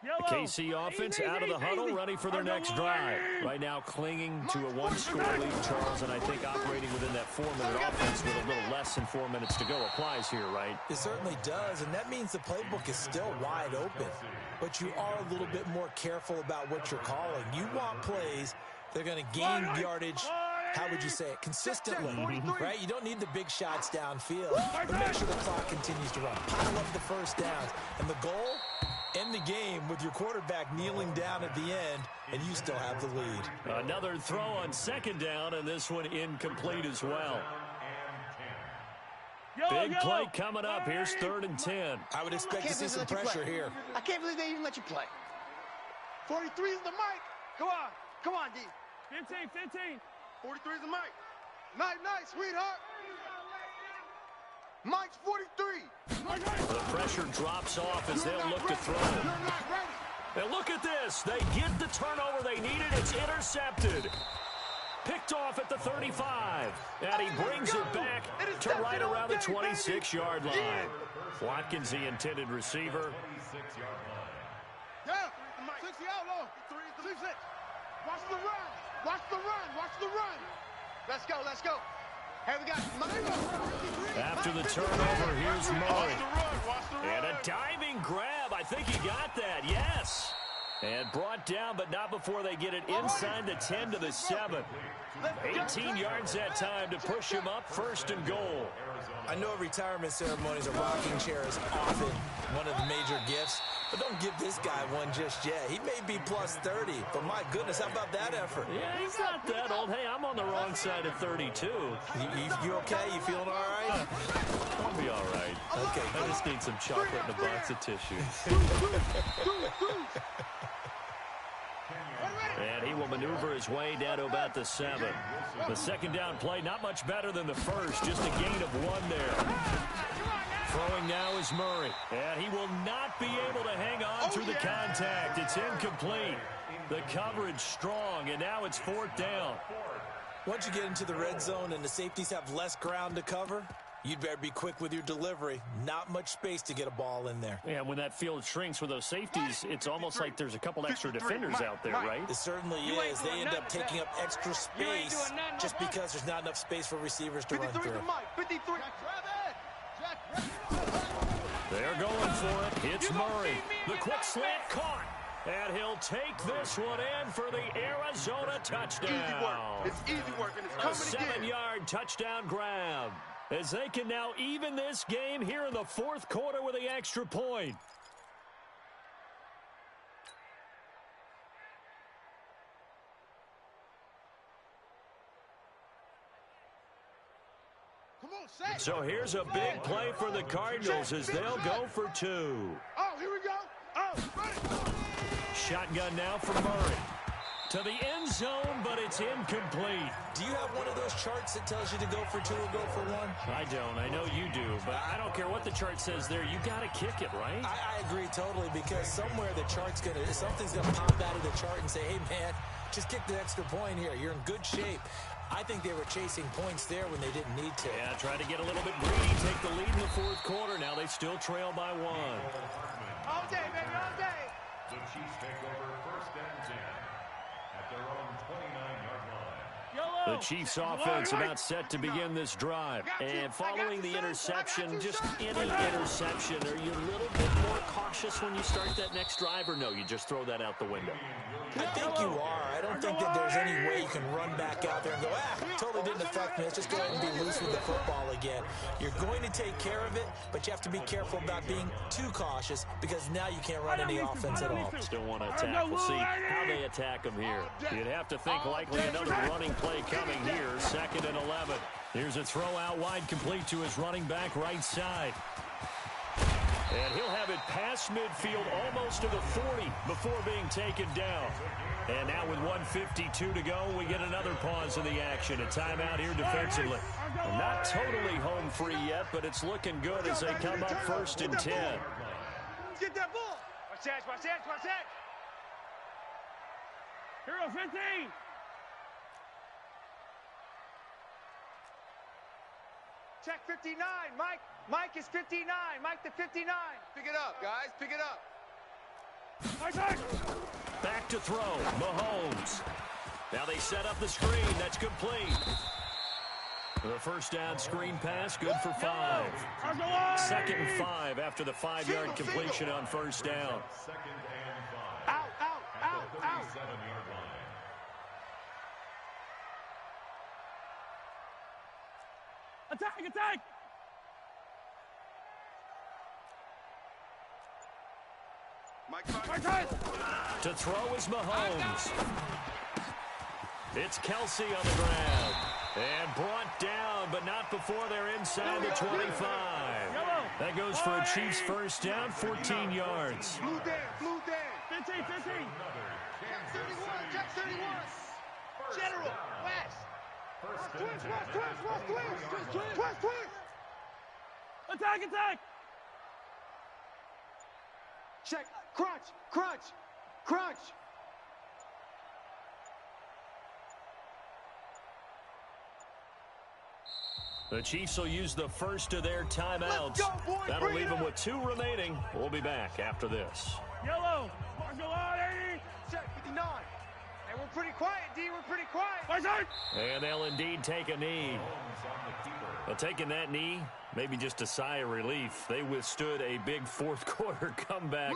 The KC offense out of the huddle, ready for their next drive. Right now clinging to a one-score lead, Charles, and I think operating within that 4-minute offense with a little less than 4 minutes to go applies here, right? It certainly does, and that means the playbook is still wide open. But you are a little bit more careful about what you're calling. You want plays that are going to gain yardage, how would you say it, consistently, right? You don't need the big shots downfield, but make sure the clock continues to run. Pile up the first downs, and the goal, end the game with your quarterback kneeling down at the end, and you still have the lead. Another throw on 2nd down, and this one incomplete as well. Big play coming up. Here's 3rd and 10. I would expect to see some pressure here. I can't believe they even let you play. 43 is the mic. Go on. Come on, D. 15, 15. 43 is the mic. Night, sweetheart. Mike's 43. The pressure drops off as they'll look to throw. You're not ready. And look at this. They get the turnover they needed. It's intercepted. Picked off at the 35. And he brings it back to right around the 26-yard line. Watkins, the intended receiver. Yeah. 60 out low. 3, 6. Watch the run. Watch the run. Watch the run. Let's go. Hey, we got After the turnover, here's Murray. And a diving grab. I think he got that. Yes. And brought down, but not before they get it inside the 10 to the 7. 18 yards that time to push him up 1st and goal. I know at retirement ceremonies, a rocking chair is often one of the major gifts, but don't give this guy one just yet. He may be plus 30, but my goodness, how about that effort? Yeah, he's not that old. Hey, I'm on the wrong side of 32. You okay? You feeling all right? I'll be all right. Okay. I just need some chocolate and a box of tissue. And he will maneuver his way down to about the 7. The 2nd down play, not much better than the first, just a gain of 1 there. Throwing now is Murray, and he will not be able to hang on through the contact. It's incomplete. The coverage strong, and now it's 4th down. Once you get into the red zone and the safeties have less ground to cover, you'd better be quick with your delivery. Not much space to get a ball in there. Yeah, when that field shrinks with those safeties, it's almost like there's a couple extra defenders out there, right? It certainly is. They end up taking up extra space just because there's not enough space for receivers to run through. 53. They're going for it. It's Murray. The quick slant caught. And he'll take this one in for the Arizona touchdown. Easy work. It's easy work, and it's coming A 7-yard touchdown grab. As they can now even this game here in the 4th quarter with the extra point. So here's a big play for the Cardinals as they'll go for 2. Oh, here we go. Oh, ready. Shotgun now for Murray. To the end zone, but it's incomplete. Do you have one of those charts that tells you to go for 2 or go for 1? I don't. I know you do, but I don't care what the chart says there. You got to kick it, right? I agree totally, because somewhere the chart's something's gonna pop out of the chart and say, hey man, just kick the extra point here. You're in good shape. I think they were chasing points there when they didn't need to. Yeah, try to get a little bit greedy, take the lead in the 4th quarter. Now they still trail by 1. All day, baby, all day. The Chiefs take over 1st and 10 at their own 29-yard line. The Chiefs offense about set to begin this drive. And following the interception, just any interception, are you a little bit more cautious when you start that next drive, or no, you just throw that out the window? I think you are. I don't think that there's any way you can run back out there and go, totally didn't affect me. Let's just go ahead and be loose with the football again. You're going to take care of it, but you have to be careful about being too cautious because now you can't run any offense at all. Still want to attack. We'll see how they attack him here. You'd have to think likely another running play coming here. 2nd and 11. Here's a throw out wide, complete to his running back right side. And he'll have it past midfield, almost to the 40 before being taken down. And now with 1:52 to go, we get another pause in the action. A timeout here defensively. Well, not totally home free yet, but it's looking good as they come up 1st and 10. Get that ball. Watch that, watch that, watch that. Hero 15. Check 59, Mike. Mike is 59. Mike to 59. Pick it up, guys. Pick it up. Back to throw. Mahomes. Now they set up the screen. That's complete. The first down screen pass, good for 5. 2nd and 5 after the 5-yard completion on 1st down. Out, out, out, out. Attack, attack. To throw is Mahomes. It's Kelsey on the ground. And brought down, but not before they're inside the 25. That goes for a Chiefs first down, 14 yards. Blue Dan, blue Dan. 15, 15. Jack 31, Jack 31. General, West. Twist. Attack, attack. Check, crunch. The Chiefs will use the first of their timeouts. Let's go, boy. That'll leave them with 2 remaining. We'll be back after this. Yellow. Marshall on 80. Check 59. Hey, we're pretty quiet, D. We're pretty quiet. Watch out. And they'll indeed take a knee. Well, taking that knee, maybe just a sigh of relief. They withstood a big 4th quarter comeback.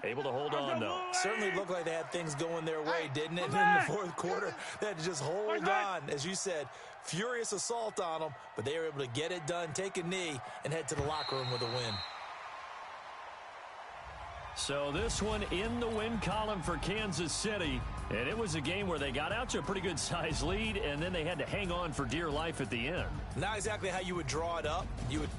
Able to hold on, though. Certainly looked like they had things going their way, didn't it? In the 4th quarter, they had to just hold on. As you said, furious assault on them, but they were able to get it done, take a knee, and head to the locker room with a win. So this one in the win column for Kansas City. And it was a game where they got out to a pretty good size lead, and then they had to hang on for dear life at the end. Not exactly how you would draw it up. You would...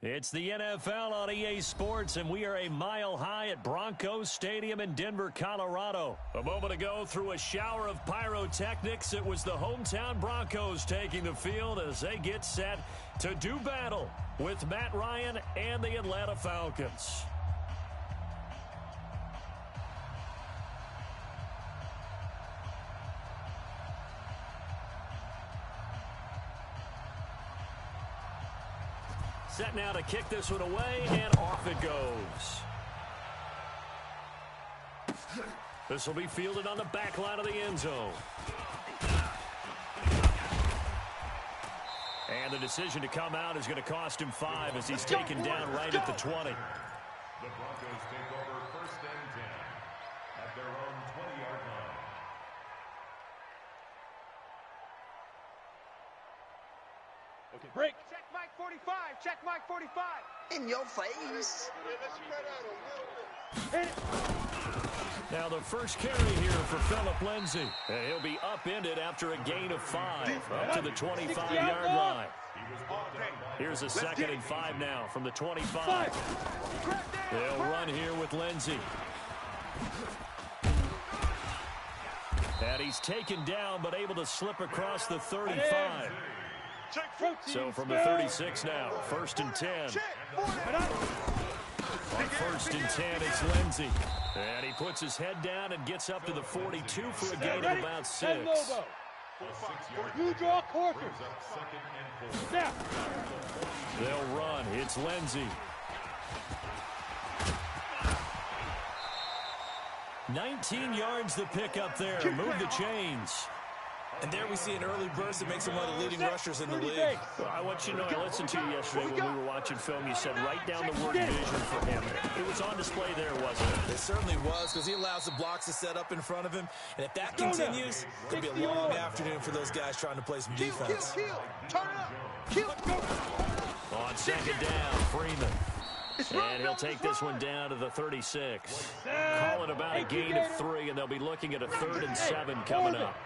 It's the NFL on EA Sports, and we are a mile high at Broncos Stadium in Denver, Colorado. A moment ago, through a shower of pyrotechnics, it was the hometown Broncos taking the field as they get set to do battle with Matt Ryan and the Atlanta Falcons. Set now to kick this one away, and off it goes. This will be fielded on the back line of the end zone. And the decision to come out is going to cost him 5 as he's taken down right at the 20. The Broncos take over 1st and 10. Break. Check Mike 45. Check Mike 45. In your face. Hit it. Now the first carry here for Philip Lindsay. And he'll be upended after a gain of 5 up to the 25-yard line. Here's a 2nd and 5 now from the 25. They'll run here with Lindsay. And he's taken down but able to slip across the 35. So from the 36 now, 1st and 10. On 1st and 10, it's Lindsay. And he puts his head down and gets up to the 42 for a gain of about 6. You draw corker. Snap. They'll run. It's Lindsay. 19 yards to pick up there. Move the chains. And there we see an early burst that makes him one of the leading rushers in the league. Well, I want you to know, I listened to you yesterday when we were watching film. You said write down the word vision for him. It was on display there, wasn't it? It certainly was, because he allows the blocks to set up in front of him. And if that continues, it'll be a long afternoon for those guys trying to play some defense. Turn it up. Kill. On 2nd down, Freeman. And he'll take this one down to the 36. Call it about a gain of 3, and they'll be looking at a 3rd and 7 coming up.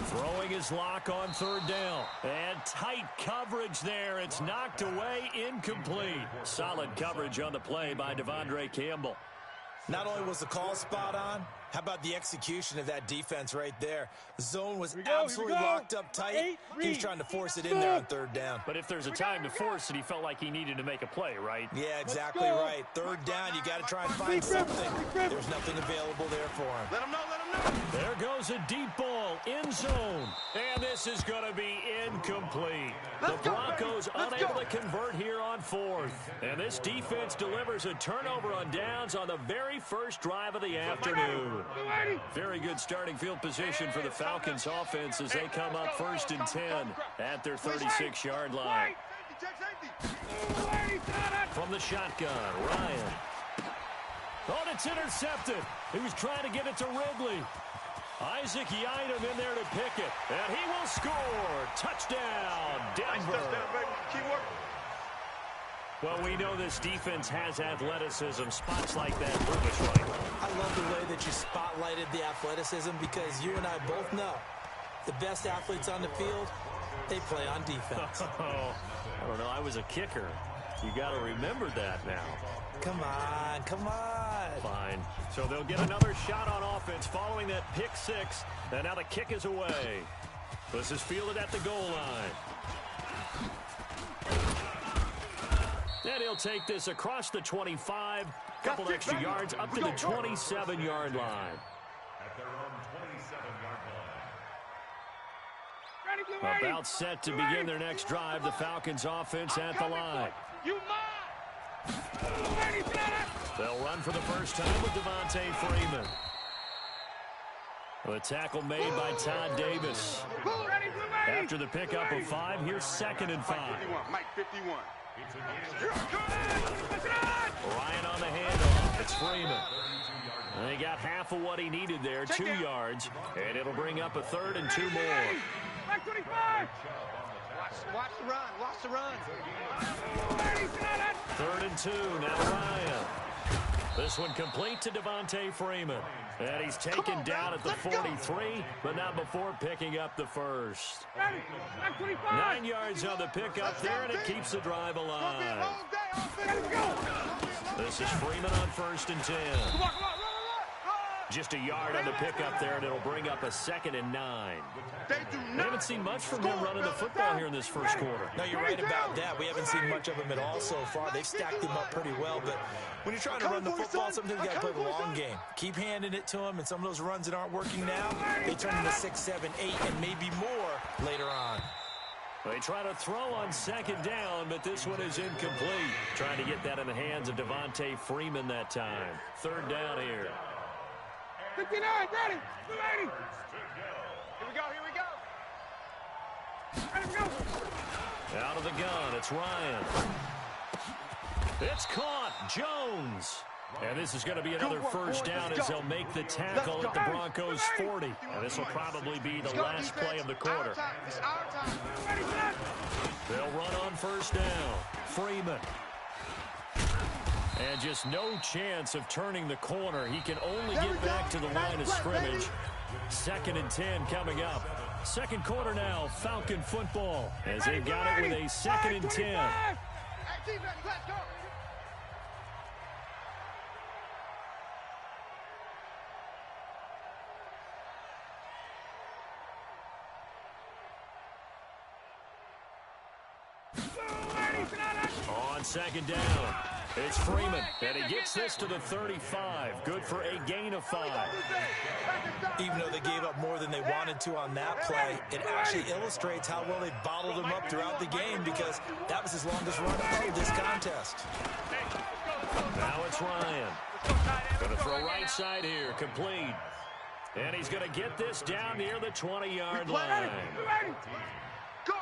Throwing his lock on 3rd down. And tight coverage there. It's knocked away, incomplete. Solid coverage on the play by Devondre Campbell. Not only was the call spot on, how about the execution of that defense right there? The zone was absolutely locked up tight. He was trying to force it in there on 3rd down. But if there's a time to force it, he felt like he needed to make a play, right? Yeah, exactly right. 3rd down, you got to try and find something. There's nothing available there for him. Let him know. There goes a deep ball in zone. And this is going to be incomplete. The Broncos unable to convert here on 4th. And this defense delivers a turnover on downs on the very first drive of the afternoon. Very good starting field position for the Falcons offense as they come up 1st and 10 at their 36-yard line. From the shotgun, Ryan. Oh, it's intercepted. He was trying to get it to Ridley. Isaac Yiadom in there to pick it. And he will score. Touchdown, Denver. Keep working. Well, we know this defense has athleticism. Spots like that prove us right. I love the way that you spotlighted the athleticism, because you and I both know the best athletes on the field, they play on defense. Oh, I don't know. I was a kicker. You got to remember that now. Come on, come on. Fine. So they'll get another shot on offense following that pick 6. And now the kick is away. This is fielded at the goal line. And he'll take this across the 25. Couple extra yards up to the 27-yard line. At their own 27-yard line. About set to begin their next drive. The Falcons offense at the line. They'll run for the first time with Devontae Freeman. The tackle made by Todd Davis. After the pickup of 5, here's 2nd and 5. Mike 51. Ryan on the handoff. It's Freeman. And he got half of what he needed there, 2 yards. And it'll bring up a 3rd and 2 more. Watch the run. Watch the run. 3rd and 2. Now Ryan. This one complete to Devontae Freeman. And he's taken down at the 43, but not before picking up the first. 9 yards on the pickup there, and it keeps the drive alive. This is Freeman on 1st and 10. Just a yard on the pickup there, and it'll bring up a 2nd and 9. We haven't seen much from him running the football here in this first quarter. No, you're right about that. We haven't seen much of him at all so far. They've stacked him up pretty well, but when you're trying to run the football, sometimes you got to play the long game. Keep handing it to him, and some of those runs that aren't working now, they turn into 6, 7, 8, and maybe more later on. They try to throw on 2nd down, but this one is incomplete. Trying to get that in the hands of Devontae Freeman that time. 3rd down here. 59, ready, 280. Here we go. Ready to go. Out of the gun, it's Ryan. It's caught. Jones. And this is going to be another first down as they'll make the tackle at the Broncos' 40. And this will probably be the last play of the quarter. It's our time. They'll run on first down. Freeman. And just no chance of turning the corner. He can only get back to the line of scrimmage. 2nd and 10 coming up. Second quarter now, Falcon football, as they've got it with a 2nd and 10. Let's go. On 2nd down, it's Freeman, and he gets this to the 35. Good for a gain of 5. Even though they gave up more than they wanted to on that play, it actually illustrates how well they bottled them up throughout the game, because that was his longest run of this contest. Now it's Ryan. Going to throw right side here, complete. And he's going to get this down near the 20-yard line. Go.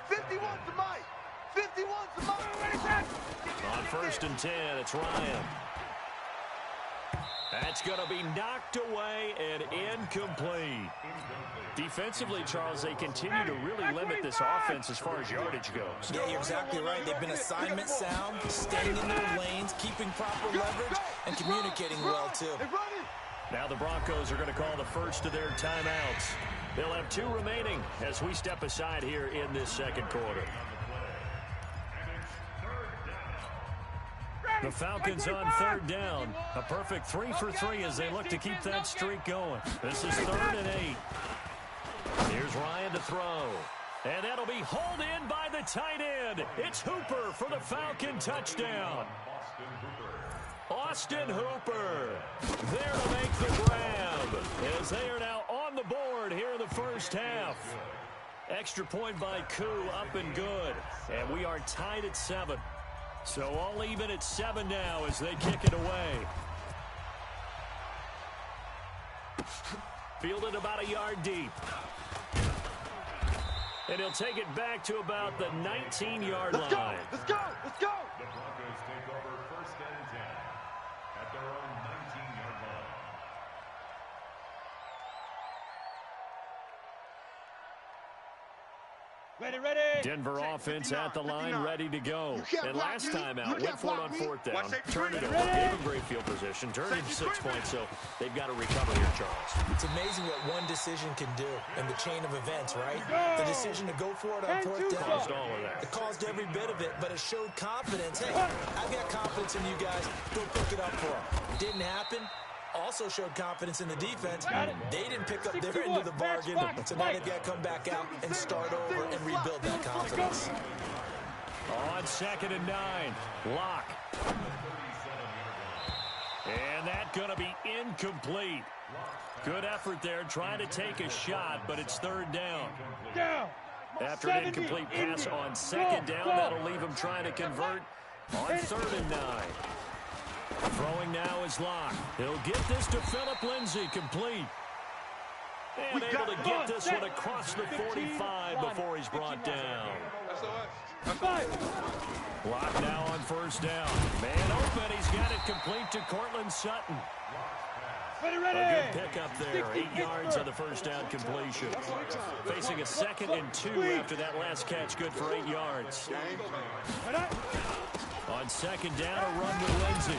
51 to Mike. 51 to Mike. On 1st and 10, it's Ryan. That's going to be knocked away and incomplete. Defensively, Charles, they continue to really limit this offense as far as yardage goes. Yeah, you're exactly right. They've been assignment sound, staying in their lanes, keeping proper leverage, and communicating well, too. Now the Broncos are going to call the first of their timeouts. They'll have 2 remaining as we step aside here in this second quarter. The Falcons on 3rd down. A perfect 3 for 3 as they look to keep that streak going. This is 3rd and 8. Here's Ryan to throw. And that'll be hauled in by the tight end. It's Hooper for the Falcon touchdown. Austin Hooper there to make the grab as they are now on the board here in the first half. Extra point by Koo, up and good. And we are tied at 7. So all even at 7 now as they kick it away. Fielded about a yard deep. And he'll take it back to about the 19-yard line. Let's go. Let's go. The Broncos take over 1st and 10 at their own 19-yard line. Ready. Denver offense at the line, ready to go. And last time out, went for it on 4th down. Turned it over, gave him great field position, turned it into 6 points, so they've got to recover here, Charles. It's amazing what one decision can do in the chain of events, right? The decision to go for it on 4th down. Caused all of that. It caused every bit of it, but it showed confidence. Hey, I've got confidence in you guys. Go pick it up for them. Didn't happen. Also showed confidence in the defense. They didn't pick up their end of the bargain, so now they've got to come back out and start over and rebuild that confidence. On 2nd and 9, Locke. And that's going to be incomplete. Good effort there, trying to take a shot, but it's 3rd down. After an incomplete pass on 2nd down, that'll leave him trying to convert on 3rd and 9. Throwing now is Locke. He'll get this to Phillip Lindsay, complete. And able to get this one across the 45 before he's brought down. Locke now on 1st down. Man open, he's got it complete to Cortland Sutton. A good pickup there, 8 yards on the 1st down completion. Facing a 2nd and 2 after that last catch, good for 8 yards. On 2nd down, a run with Lindsay.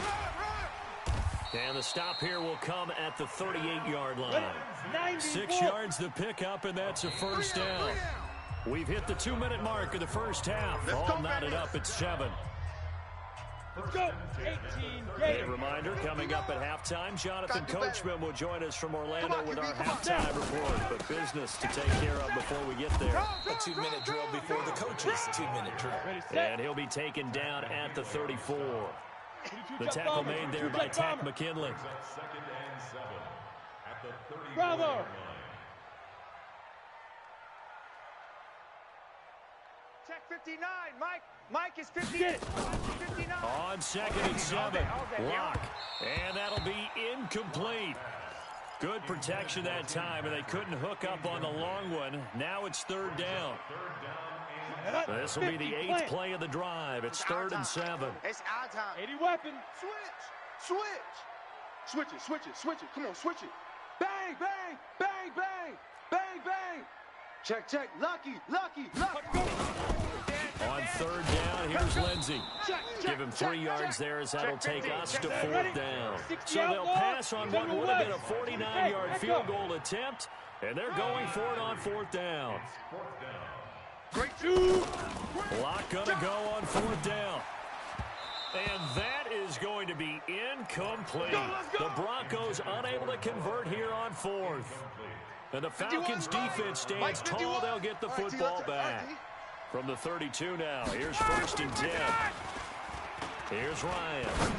And the stop here will come at the 38-yard line. 6 yards the pickup, and that's a 1st down. We've hit the 2-minute mark of the first half. All knotted up at 7. Let's go. 18. A reminder, coming up at halftime, Jonathan Coachman will join us from Orlando with our halftime report. But business to take care of before we get there. A 2-minute drill before the coach's 2-minute drill. And he'll be taken down at the 34. The tackle made there by Tack McKinley. 2nd and 7 at the 30-yard Bravo. line. Check 59. Mike is 59. On 2nd and 7, Locke. And that'll be incomplete. Good protection that time, and they couldn't hook up on the long one. Now it's 3rd down. This will be the 8th play of the drive. It's 3rd and 7. It's our time. 80 weapon. Switch. Switch it. Come on, switch it. Bang, bang, bang, bang, bang, bang. Check. Lucky. On third down, here's Lindsey. Give him 3 yards there as that'll take us to fourth down. So they'll pass on what would have been a 49-yard field goal attempt, and they're going for it on fourth down. Clock gonna go on fourth down. And that is going to be incomplete. The Broncos unable to convert here on fourth. And the Falcons defense stands tall. They'll get the football back. From the 32 now, here's 1st and 10. Here's Ryan.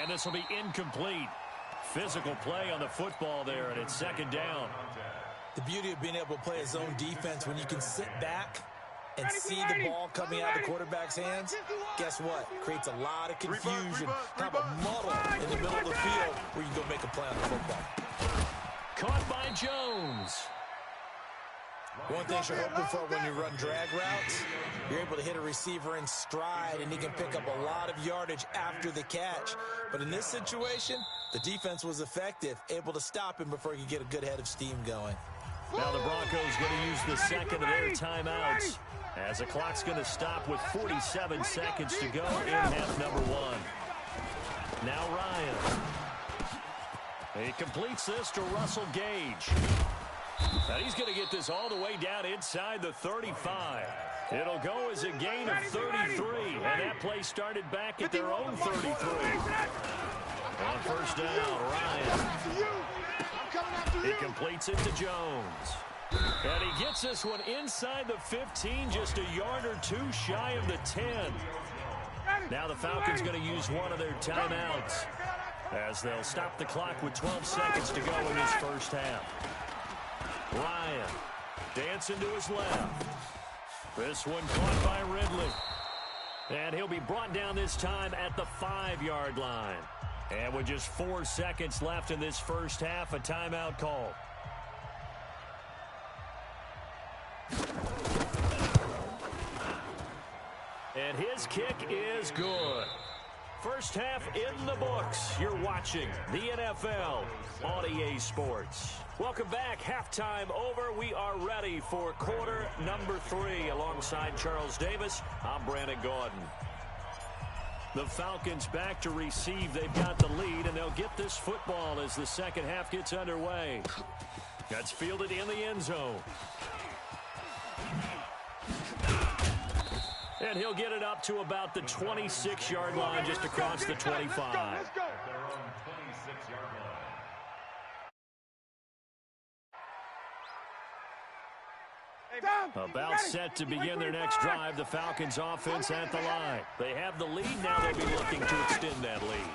And this will be incomplete. Physical play on the football there, and it's 2nd down. The beauty of being able to play a zone defense when you can sit back and see the ball coming out of the quarterback's hands, guess what? Creates a lot of confusion, kind of a muddle in the middle of the field where you can go make a play on the football. Caught by Jones. One thing you're hoping for when you run drag routes, you're able to hit a receiver in stride, and he can pick up a lot of yardage after the catch. But in this situation, the defense was effective, able to stop him before he could get a good head of steam going. Now the Broncos going to use the second of their timeouts, as the clock's going to stop with 47 seconds to go in half number 1. Now Ryan. He completes this to Russell Gage. Now he's going to get this all the way down inside the 35. It'll go as a gain of 33, and that play started back at their own 33. On first down, Ryan. He completes it to Jones. And he gets this one inside the 15, just a yard or 2 shy of the 10. Now the Falcons going to use one of their timeouts, as they'll stop the clock with 12 seconds to go in this first half. Ryan dancing to his left. This one caught by Ridley. And he'll be brought down this time at the 5-yard line. And with just 4 seconds left in this first half, a timeout call. And his kick is good. First half in the books. You're watching the NFL on EA Sports. Welcome back. Halftime over. We are ready for quarter number 3. Alongside Charles Davis, I'm Brandon Gordon. The Falcons back to receive. They've got the lead, and they'll get this football as the second half gets underway. That's fielded in the end zone. And he'll get it up to about the 26-yard line, just across the 25. Let's go. About set to begin their next drive, the Falcons offense at the line. They have the lead now. They'll be looking to extend that lead.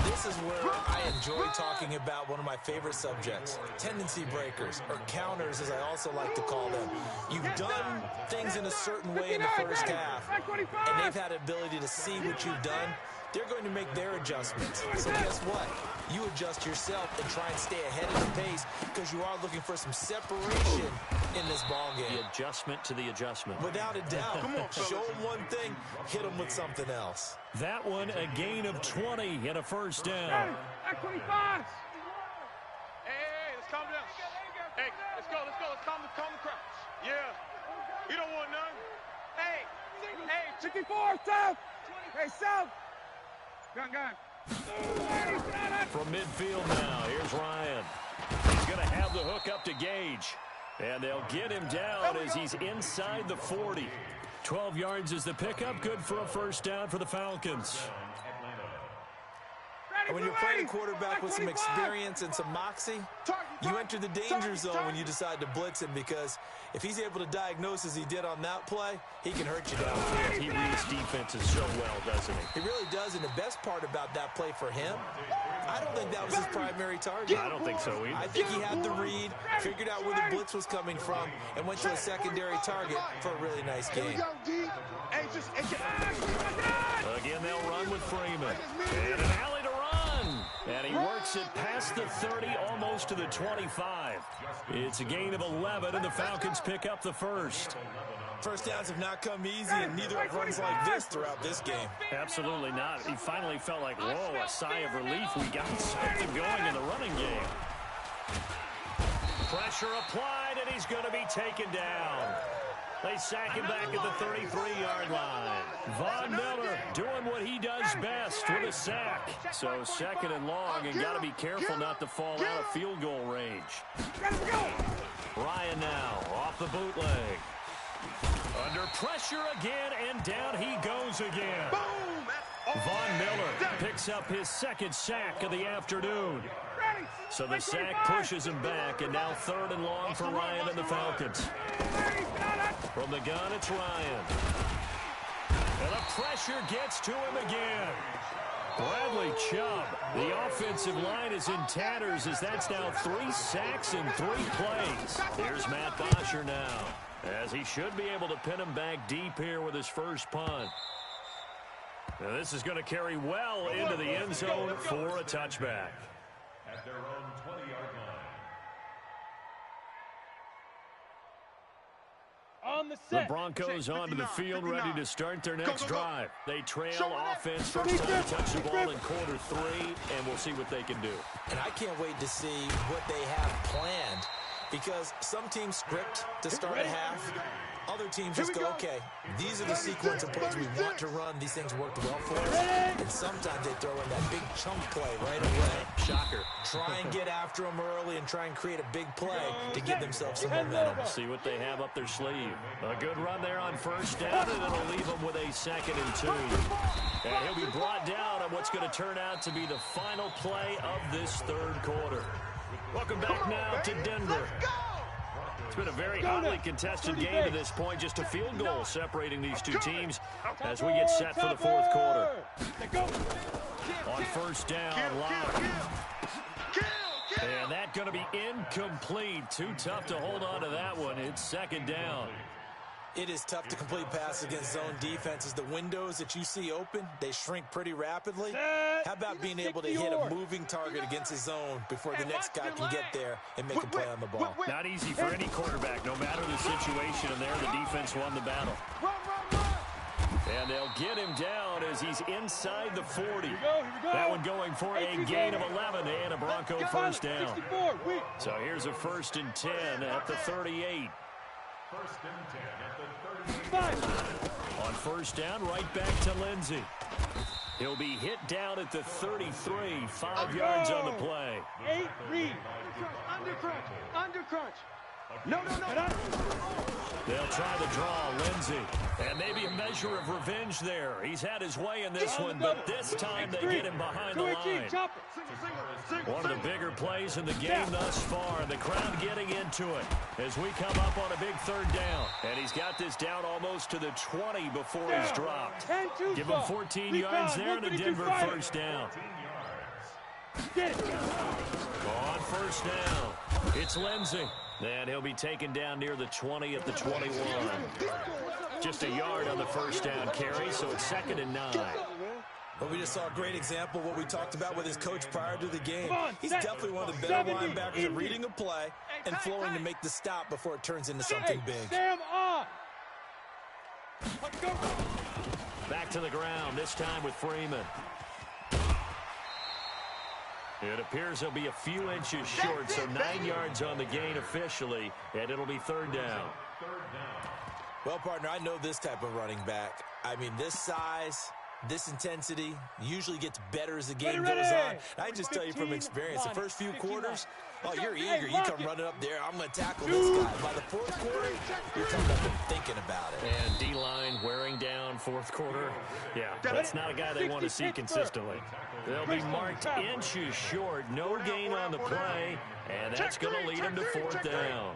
This is where I enjoy talking about one of my favorite subjects, tendency breakers, or counters as I also like to call them. You've done things in a certain way in the first half, and they've had the ability to see what you've done. They're going to make their adjustments. So guess what? You adjust yourself and try and stay ahead of the pace, because you are looking for some separation in this ball game. The adjustment to the adjustment. Without a doubt. Come on, show them one thing, hit them with something else. That one, a gain of 20 and a first down. Hey, let's calm down. Hey, let's go. Let's calm the crowd. Yeah. We don't want none. Hey, 64, south. Hey, south. Gun. From midfield now, here's Ryan. He's going to have the hook up to Gage. And they'll get him down as he's inside the 40. 12 yards is the pickup. Good for a first down for the Falcons. When you're playing a quarterback with some experience and some moxie, you enter the danger zone when you decide to blitz him, because if he's able to diagnose as he did on that play, he can hurt you downfield. He reads defenses so well, doesn't he? He really does, and the best part about that play for him, I don't think that was his primary target. I don't think so either. I think he had the read, figured out where the blitz was coming from, and went to a secondary target for a really nice game. Again, they'll run with Freeman. And an alley to run. And he works it past the 30, almost to the 25. It's a gain of 11, and the Falcons pick up the first. First downs have not come easy, and neither have runs like this throughout this game. Absolutely not. He finally felt like, whoa, a sigh of relief. We got something going in the running game. Pressure applied, and he's going to be taken down. They sack him back at the 33-yard line. Von Miller doing what he does best with a sack. So second and long, and got to be careful not to fall out of field goal range. Ryan now off the bootleg. Under pressure again, and down he goes again. Von Miller picks up his second sack of the afternoon. So the sack pushes him back, and now third and long for Ryan and the Falcons. From the gun, it's Ryan. And the pressure gets to him again. Bradley Chubb, the offensive line is in tatters as that's now 3 sacks in 3 plays. Here's Matt Bosher now, as he should be able to pin him back deep here with his first punt. Now this is going to carry well into the end zone for a touchback. At their own 20-yard line. On the The set. Broncos onto the field, ready to start their next drive. They trail offense first time to touch the ball in quarter 3, and we'll see what they can do. And I can't wait to see what they have planned, because some teams script to start a half. Other teams just go, okay, these are the sequence of plays we want to run. These things worked well for us. And sometimes they throw in that big chunk play right away. Shocker. Try and get after them early and try and create a big play to give themselves some momentum. See what they have up their sleeve. A good run there on first down, and it'll leave them with a 2nd and 2. And he'll be brought down on what's going to turn out to be the final play of this third quarter. Welcome back now to Denver. It's been a very hotly contested game to this point. Just a field goal separating these two teams as we get set for the fourth quarter. On first down, Locke. And that's going to be incomplete. Too tough to hold on to that one. It's 2nd down. It is tough to complete pass against zone defenses. The windows that you see open, they shrink pretty rapidly. How about being able to hit a moving target against a zone before the next guy can get there and make a play on the ball? Not easy for any quarterback, no matter the situation, and there the defense won the battle. And they'll get him down as he's inside the 40. That one going for a gain of 11 and a Bronco first down. So here's a 1st and 10 at the 38. 1st and 10 at the 38. On first down, right back to Lindsey. He'll be hit down at the 33, 5 yards on the play. 8 read. Under crunch. No. They'll try to draw Lindsey. And maybe a measure of revenge there. He's had his way in this one, but this time they get him behind the line. One of the bigger plays in the game thus far, and the crowd getting into it as we come up on a big 3rd down. And he's got this down almost to the 20 before he's dropped. Give him 14 yards there and a Denver first down. On first down, it's Lindsey. And he'll be taken down near the 20 at the 21. Just a yard on the first down carry, so it's 2nd and 9. Well, we just saw a great example of what we talked about with his coach prior to the game. He's definitely one of the better linebackers at reading a play and flowing to make the stop before it turns into something big. Back to the ground, this time with Freeman. It appears he'll be a few inches short, so 9 yards on the gain officially, and it'll be 3rd down. Well, partner, I know this type of running back. I mean, this size, this intensity usually gets better as the game goes on. I just tell you from experience, the first few quarters, oh, you're eager. You come running up there, I'm going to tackle this guy. By the 4th quarter, you're coming up and thinking about it. And D-line wearing down 4th quarter. Yeah, that's not a guy they want to see consistently. They'll be marked inches short, no gain on the play, and that's going to lead him to 4th down.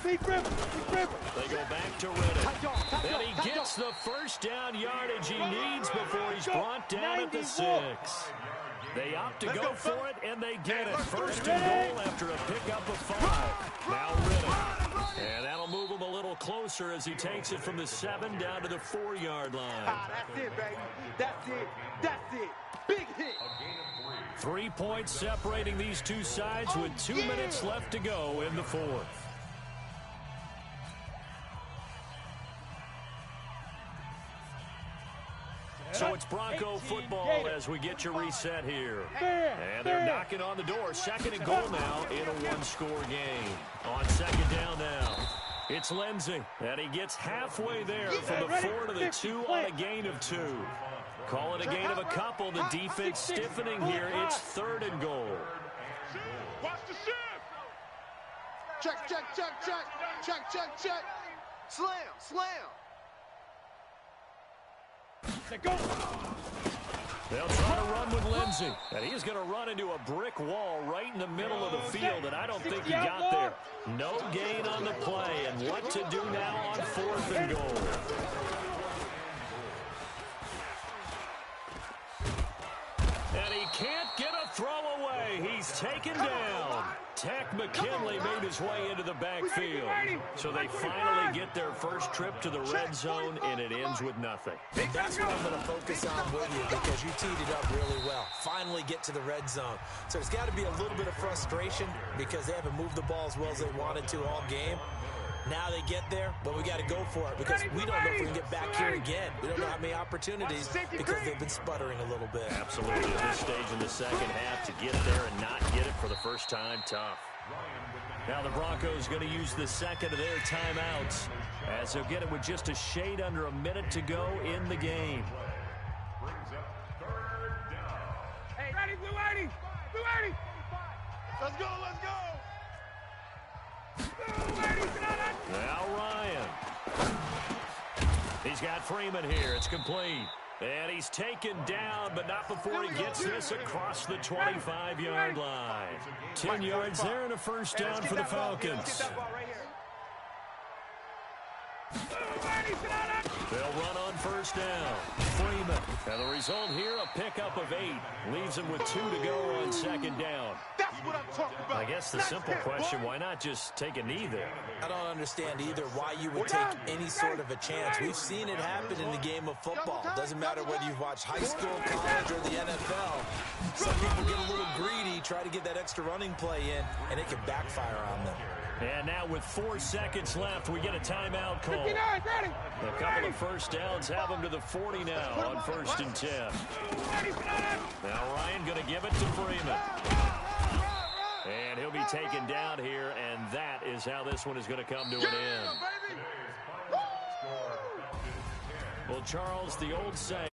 They go back to Riddick. And he gets the first down yardage he needs before he's brought down at the 6. They opt to go for it, and they get it. 1st and goal after a pickup of 5. Now Riddick. And that'll move him a little closer as he takes it from the 7 down to the 4-yard line. That's it, baby. That's it. Big hit. 3 points separating these two sides with 2 minutes left to go in the 4th. So it's Bronco football as we get your reset here. And they're knocking on the door. 2nd and goal now in a one-score game. On 2nd down now, it's Lindsey. And he gets halfway there from the 4 to the 2 on a gain of 2. Call it a gain of a couple. The defense stiffening here. It's 3rd and goal. Watch the shift. Check, check, check, check. Check, check, check. Slam, slam. They'll try to run with Lindsey. And he's going to run into a brick wall right in the middle of the field, and I don't think he got there. No gain on the play, and what to do now on 4th and goal. And he can't get a throw away. He's taken down. Tech McKinley made his way into the backfield. So they finally get their first trip to the red zone, and it ends with nothing. That's what I'm going to focus on with you because you teed it up really well. Finally get to the red zone. So there's got to be a little bit of frustration because they haven't moved the ball as well as they wanted to all game. Now they get there, but we got to go for it because we don't know if we can get back here again. We don't know how many opportunities because they've been sputtering a little bit. Absolutely. At this stage in the second half, to get there and not get it for the first time, tough. Now the Broncos going to use the second of their timeouts as they'll get it with just a shade under a minute to go in the game. Hey, ready, Blue 80. Blue 80. Let's go, let's go. Now Ryan. He's got Freeman here. It's complete. And he's taken down, but not before he gets this across the 25-yard line. 10 yards there and a first down for the Falcons. They'll run on first down. Freeman. And the result here, a pickup of 8. Leaves him with 2 to go on 2nd down. That's what I'm talking about. I guess the simple question, why not just take a knee there? I don't understand either why you would take any sort of a chance. We've seen it happen in the game of football. Doesn't matter whether you've watched high school, college, or the NFL. Some people get a little greedy, try to get that extra running play in, and it can backfire on them. And now with 4 seconds left, we get a timeout call. A couple of first downs have them to the 40 now on 1st and 10. Now Ryan going to give it to Freeman. And he'll be taken down here, and that is how this one is going to come to an end. Well, Charles, the old saying.